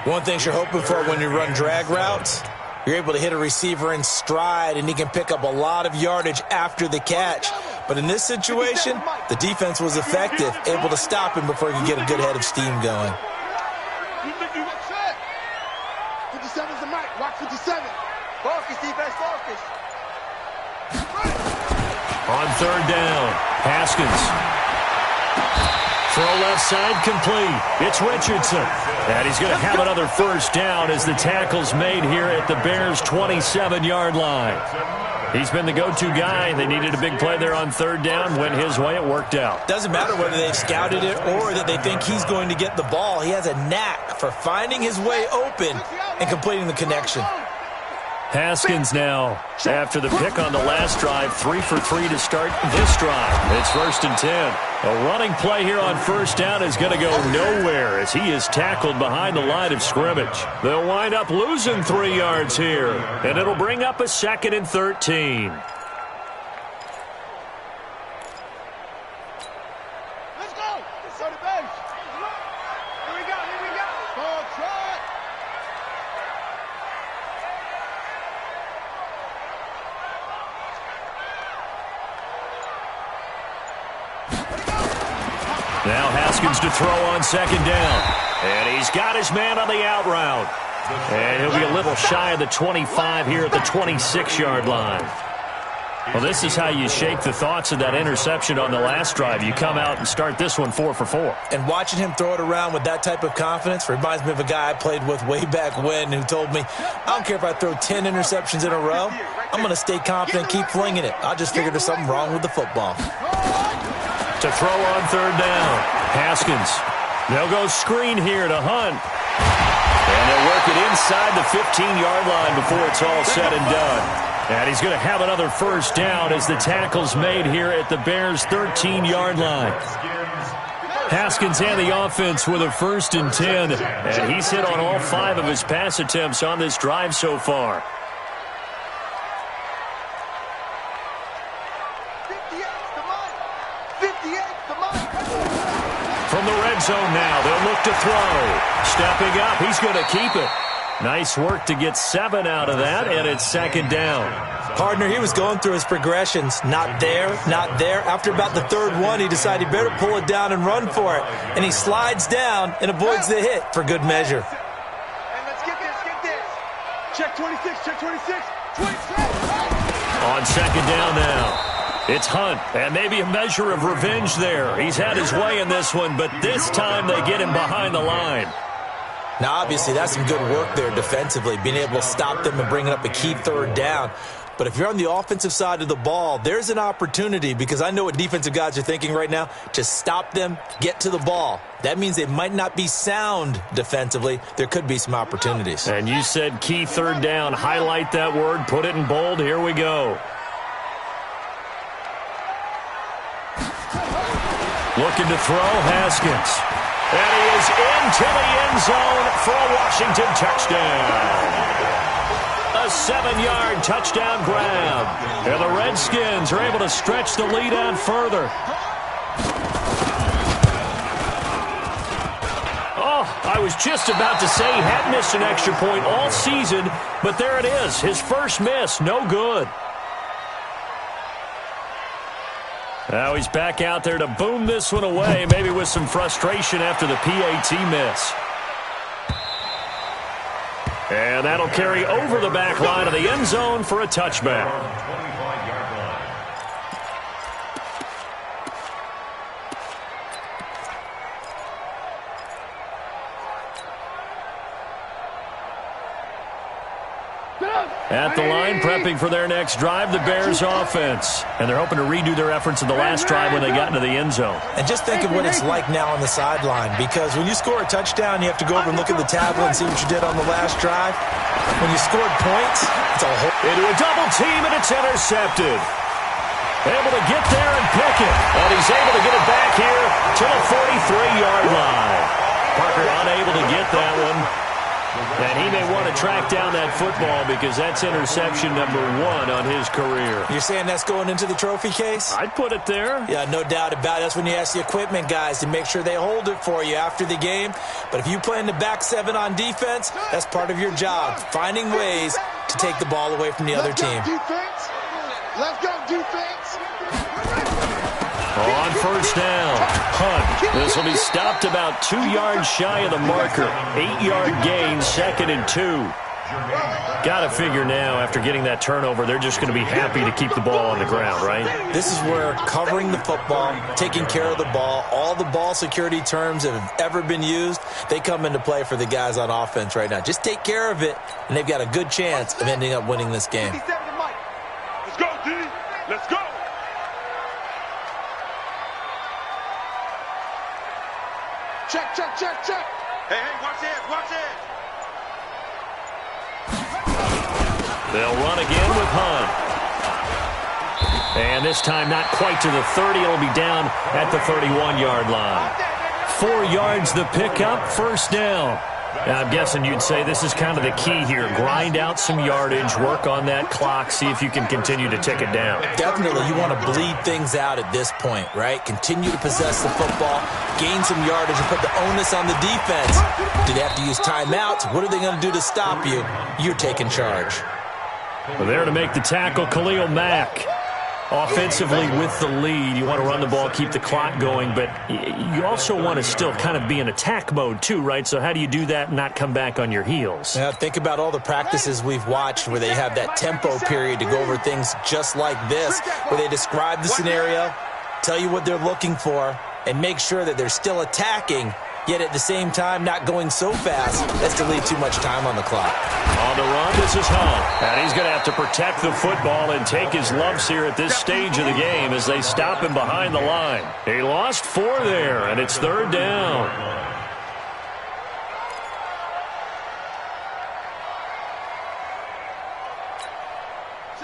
One thing you're hoping for when you run drag routes, you're able to hit a receiver in stride, and he can pick up a lot of yardage after the catch. But in this situation, the defense was effective, able to stop him before he could get a good head of steam going. 57's the mic. Watch 57. Focus, defense, focus. On third down, Haskins. Throw left side complete. It's Richardson. And he's going to have another first down as the tackle's made here at the Bears' 27-yard line. He's been the go-to guy. They needed a big play there on third down. Went his way. It worked out. Doesn't matter whether they've scouted it or that they think he's going to get the ball. He has a knack for finding his way open and completing the connection. Haskins now, after the pick on the last drive, 3 for 3 to start this drive. It's first and 10. A running play here on first down is going to go nowhere as he is tackled behind the line of scrimmage. They'll wind up losing 3 yards here, and it'll bring up a second and 13. Let's go. Let's go to base. Here we go. Here we go. Ball trot. Now Haskins to throw on second down. And he's got his man on the out route. And he'll be a little shy of the 25 here at the 26-yard line. Well, this is how you shake the thoughts of that interception on the last drive. You come out and start this one 4 for 4. And watching him throw it around with that type of confidence reminds me of a guy I played with way back when who told me, I don't care if I throw 10 interceptions in a row. I'm going to stay confident, keep flinging it. I just figured there's something wrong with the football. To throw on third down, Haskins. They'll go screen here to Hunt. And they'll work it inside the 15-yard line before it's all said and done. And he's going to have another first down as the tackle's made here at the Bears' 13-yard line. Haskins and the offense with a first and 10. And he's hit on all 5 of his pass attempts on this drive so far. From the red zone now, they'll look to throw. Stepping up, he's going to keep it. Nice work to get 7 out of that, and it's second down. Partner, he was going through his progressions. Not there, not there. After about the third one, he decided he better pull it down and run for it. And he slides down and avoids the hit for good measure. And let's get this, get this. Check 26, check 26, 26. On second down now. It's Hunt, and maybe a measure of revenge there. He's had his way in this one, but this time they get him behind the line. Now, obviously, that's some good work there defensively, being able to stop them and bringing up a key third down. But if you're on the offensive side of the ball, there's an opportunity, because I know what defensive guys are thinking right now, to stop them, get to the ball. That means they might not be sound defensively. There could be some opportunities. And you said key third down. Highlight that word. Put it in bold. Here we go. Looking to throw, Haskins. And he is into the end zone for a Washington touchdown. A 7-yard touchdown grab. And the Redskins are able to stretch the lead out further. Oh, I was just about to say he hadn't missed an extra point all season, but there it is. His first miss, no good. Now he's back out there to boom this one away, maybe with some frustration after the PAT miss. And that'll carry over the back line of the end zone for a touchback. At the line, prepping for their next drive, the Bears offense. And they're hoping to redo their efforts in the last drive when they got into the end zone. And just think of what it's like now on the sideline, because when you score a touchdown, you have to go over and look at the tablet and see what you did on the last drive. When you scored points, it's a whole... Into a double team, and it's intercepted. Able to get there and pick it. And he's able to get it back here to the 43-yard line. Parker unable to get that one. And he may want to track down that football because that's interception number 1 on his career. You're saying that's going into the trophy case? I'd put it there. Yeah, no doubt about it. That's when you ask the equipment guys to make sure they hold it for you after the game. But if you play in the back 7 on defense, that's part of your job, finding ways to take the ball away from the other team. Let's go, defense. On first down, Hunt. This will be stopped about 2 yards shy of the marker. 8-yard gain, 2nd and 2. Got to figure now, after getting that turnover, they're just going to be happy to keep the ball on the ground, right? This is where covering the football, taking care of the ball, all the ball security terms that have ever been used, they come into play for the guys on offense right now. Just take care of it, and they've got a good chance of ending up winning this game. Let's go, D. Let's go. Check, check, check, check. Hey, watch it, watch it. They'll run again with Hunt. And this time not quite to the 30. It'll be down at the 31-yard line. 4 yards the pickup, first down. Now, I'm guessing you'd say this is kind of the key here. Grind out some yardage, work on that clock, see if you can continue to tick it down. Definitely, you want to bleed things out at this point, right? Continue to possess the football, gain some yardage, and put the onus on the defense. Do they have to use timeouts? What are they going to do to stop you? You're taking charge. Well, there to make the tackle, Khalil Mack. Offensively with the lead, you want to run the ball, keep the clock going, but you also want to still kind of be in attack mode too, right? So how do you do that and not come back on your heels? Yeah, think about all the practices we've watched where they have that tempo period to go over things just like this, where they describe the scenario, tell you what they're looking for, and make sure that they're still attacking, yet at the same time not going so fast as to leave too much time on the clock. On the run, this is Hunt. And he's going to have to protect the football and take his lumps here at this stage of the game as they stop him behind the line. He lost 4 there, and it's 3rd down.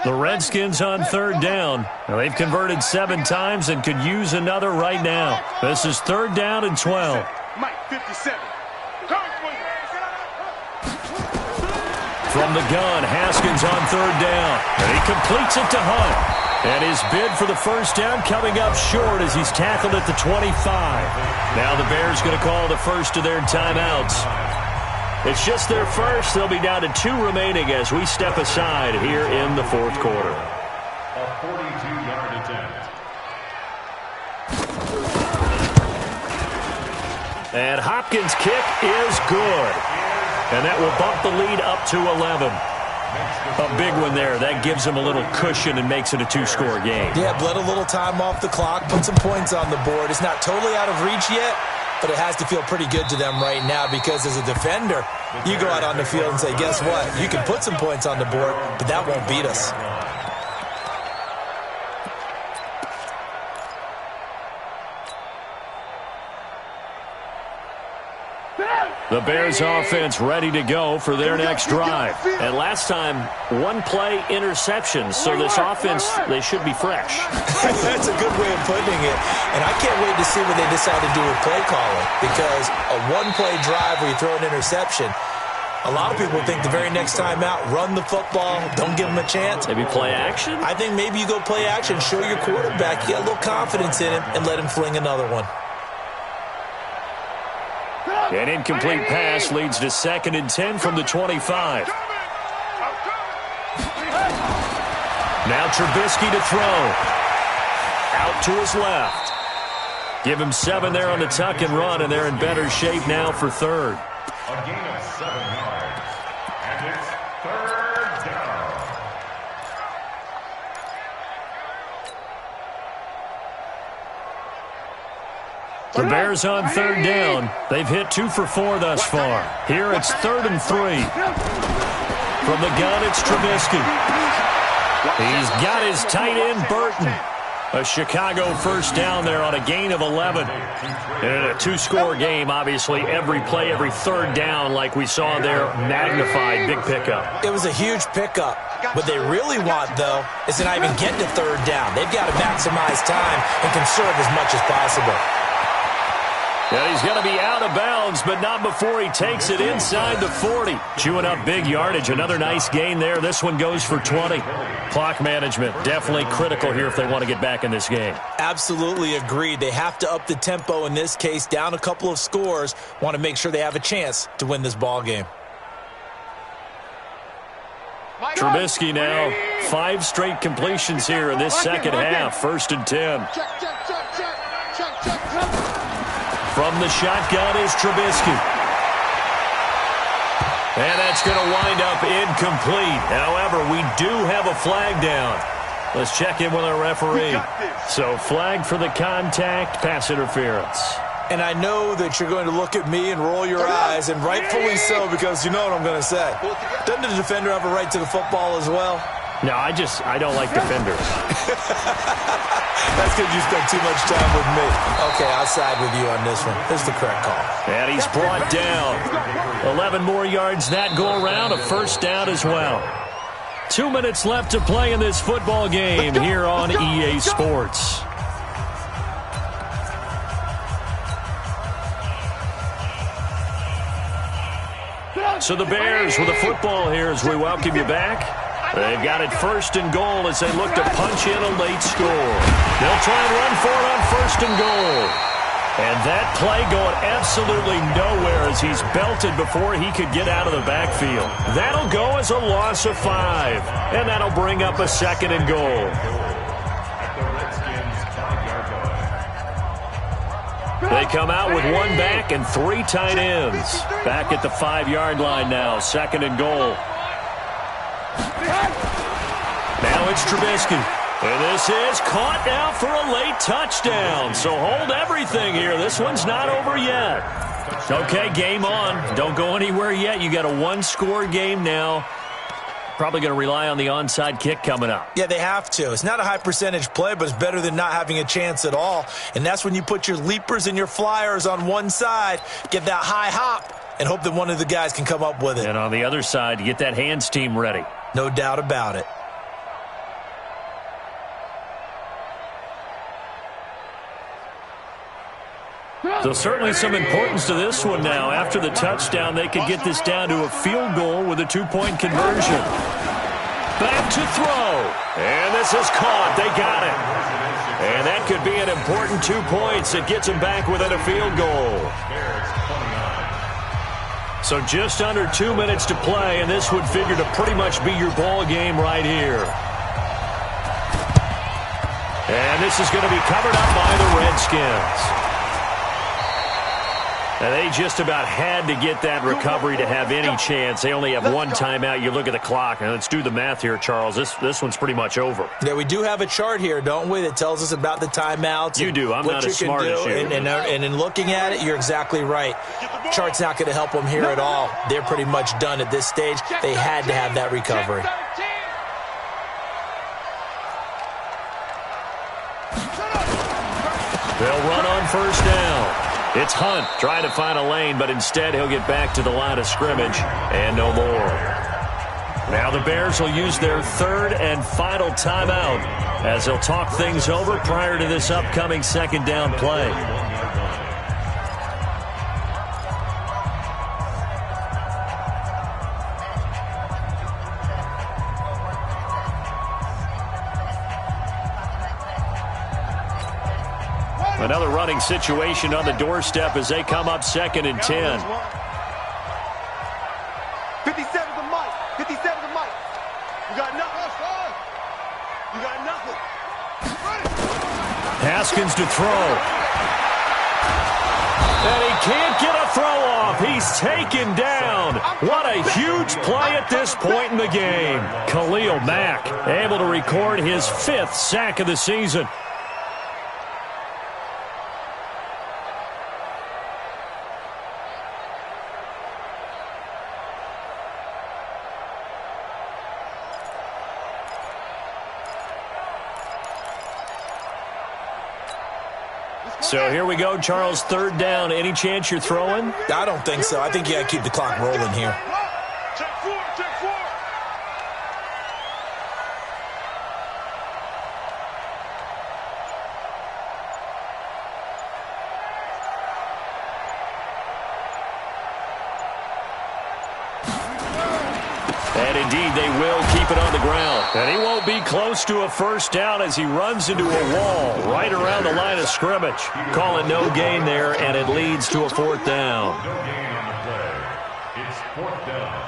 The Redskins on 3rd down. Now, they've converted 7 times and could use another right now. This is 3rd down and 12. Mike, 57. From the gun, Haskins on 3rd down. And he completes it to Hunt. And his bid for the first down coming up short as he's tackled at the 25. Now the Bears going to call the first of their timeouts. It's just their first. They'll be down to 2 remaining as we step aside here in the 4th quarter. A 42-yard attempt. And Hopkins' kick is good. And that will bump the lead up to 11. A big one there. That gives them a little cushion and makes it a 2-score game. Yeah, bled a little time off the clock, put some points on the board. It's not totally out of reach yet, but it has to feel pretty good to them right now because as a defender, you go out on the field and say, guess what? You can put some points on the board, but that won't beat us. The Bears offense ready to go for their next drive. And last time, 1-play interception. So this offense, they should be fresh. That's a good way of putting it. And I can't wait to see what they decide to do with play calling. Because a 1-play drive where you throw an interception, a lot of people think the very next time out, run the football, don't give them a chance. Maybe play action? I think maybe you go play action, show your quarterback, you got a little confidence in him, and let him fling another one. An incomplete pass leads to 2nd and 10 from the 25. Now Trubisky to throw. Out to his left. Give him 7 there on the tuck and run, and they're in better shape now for third. A gain of 7 yards. And it's third down. The Bears on third down. They've hit 2 for 4 thus far. Here it's 3rd and 3. From the gun, it's Trubisky. He's got his tight end, Burton. A Chicago first down there on a gain of 11. And in a 2-score game, obviously, every play, every third down, like we saw there, magnified, big pickup. It was a huge pickup. What they really want, though, is to not even get to third down. They've got to maximize time and conserve as much as possible. And he's going to be out of bounds, but not before he takes it inside the 40. Chewing up big yardage. Another nice gain there. This one goes for 20. Clock management, definitely critical here if they want to get back in this game. Absolutely agreed. They have to up the tempo in this case, down a couple of scores. Want to make sure they have a chance to win this ball game. Trubisky now, 5 straight completions here in this second half. 1st and 10. From the shotgun is Trubisky. And that's going to wind up incomplete. However, we do have a flag down. Let's check in with our referee. So flag for the contact, pass interference. And I know that you're going to look at me and roll your eyes, and rightfully so, because you know what I'm going to say. Doesn't the defender have a right to the football as well? No, I don't like defenders. That's because you spent too much time with me. Okay, I'll side with you on this one. This is the correct call. And he's brought down. 11 more yards that go around, a first down as well. 2 minutes left to play in this football game here on EA Sports. So the Bears with the football here as we welcome you back. They've got it 1st and goal as they look to punch in a late score. They'll try and run for it on 1st and goal. And that play going absolutely nowhere as he's belted before he could get out of the backfield. That'll go as a loss of 5. And that'll bring up a 2nd and goal. They come out with 1 back and 3 tight ends. Back at the 5-yard line now, 2nd and goal. Now it's Trubisky. And this is caught now for a late touchdown. So hold everything here. This one's not over yet. Okay, game on. Don't go anywhere yet. You got a 1-score game now. Probably going to rely on the onside kick coming up. Yeah, they have to. It's not a high percentage play, but it's better than not having a chance at all. And that's when you put your leapers and your flyers on one side, get that high hop, and hope that one of the guys can come up with it. And on the other side, you get that hands team ready. No doubt about it. So certainly some importance to this one now. After the touchdown, they could get this down to a field goal with a 2-point conversion. Back to throw. And this is caught. They got it. And that could be an important 2 points. It gets them back within a field goal. So just under 2 minutes to play, and this would figure to pretty much be your ball game right here. And this is going to be covered up by the Redskins. And they just about had to get that recovery to have any chance. They only have 1 timeout. You look at the clock, and let's do the math here, Charles. This one's pretty much over. Yeah, we do have a chart here, don't we, that tells us about the timeouts. You do. I'm not as smart as you. And in looking at it, you're exactly right. Chart's not going to help them here at all. They're pretty much done at this stage. They had to have that recovery. They'll run on first down. It's Hunt trying to find a lane, but instead he'll get back to the line of scrimmage and no more. Now the Bears will use their 3rd and final timeout as they'll talk things over prior to this upcoming 2nd down play. Another running situation on the doorstep as they come up 2nd and 10. 57 to Mike. 57 to Mike. You got nothing. You got nothing. Haskins to throw. And he can't get a throw off. He's taken down. What a huge play at this point in the game. Khalil Mack able to record his 5th sack of the season. So here we go, Charles, 3rd down. Any chance you're throwing? I don't think so. I think you got to keep the clock rolling here. Check four, check four. And indeed, they will keep it on the ground. And he won't be close to a 1st down as he runs into a wall right around the line of scrimmage. Call it no gain there, and it leads to a 4th down. No gain on the play. It's 4th down.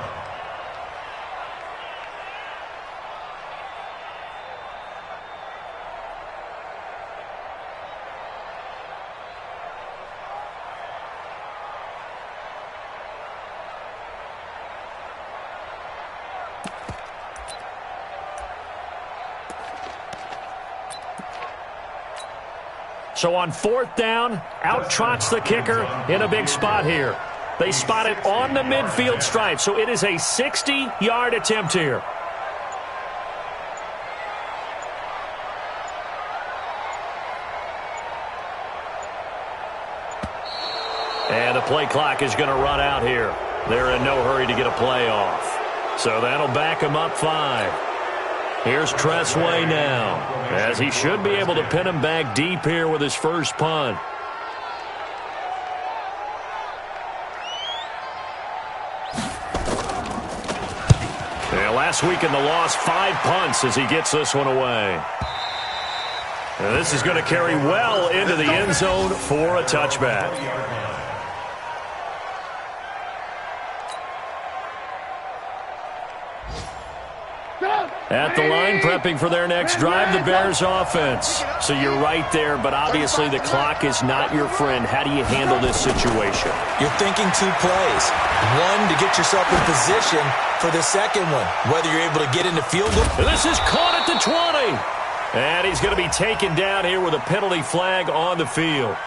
So on 4th down, out trots the kicker in a big spot here. They spot it on the midfield stripe, so it is a 60-yard attempt here. And the play clock is going to run out here. They're in no hurry to get a play off. So that'll back them up 5. Here's Tressway now, as he should be able to pin him back deep here with his first punt. And last week in the loss, 5 punts as he gets this one away. And this is going to carry well into the end zone for a touchback. At the line, prepping for their next drive, the Bears offense. So you're right there, but obviously the clock is not your friend. How do you handle this situation? You're thinking 2 plays. One, to get yourself in position for the second one, whether you're able to get into field goal. And this is caught at the 20. And he's going to be taken down here with a penalty flag on the field.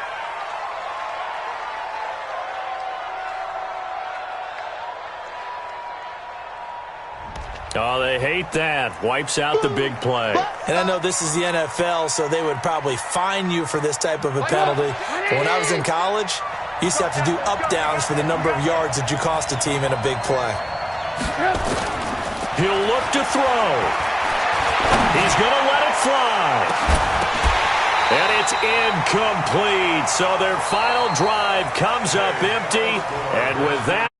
Oh, they hate that. Wipes out the big play. And I know this is the NFL, so they would probably fine you for this type of a penalty. But when I was in college, you used to have to do up-downs for the number of yards that you cost a team in a big play. He'll look to throw. He's going to let it fly. And it's incomplete. So their final drive comes up empty. And with that...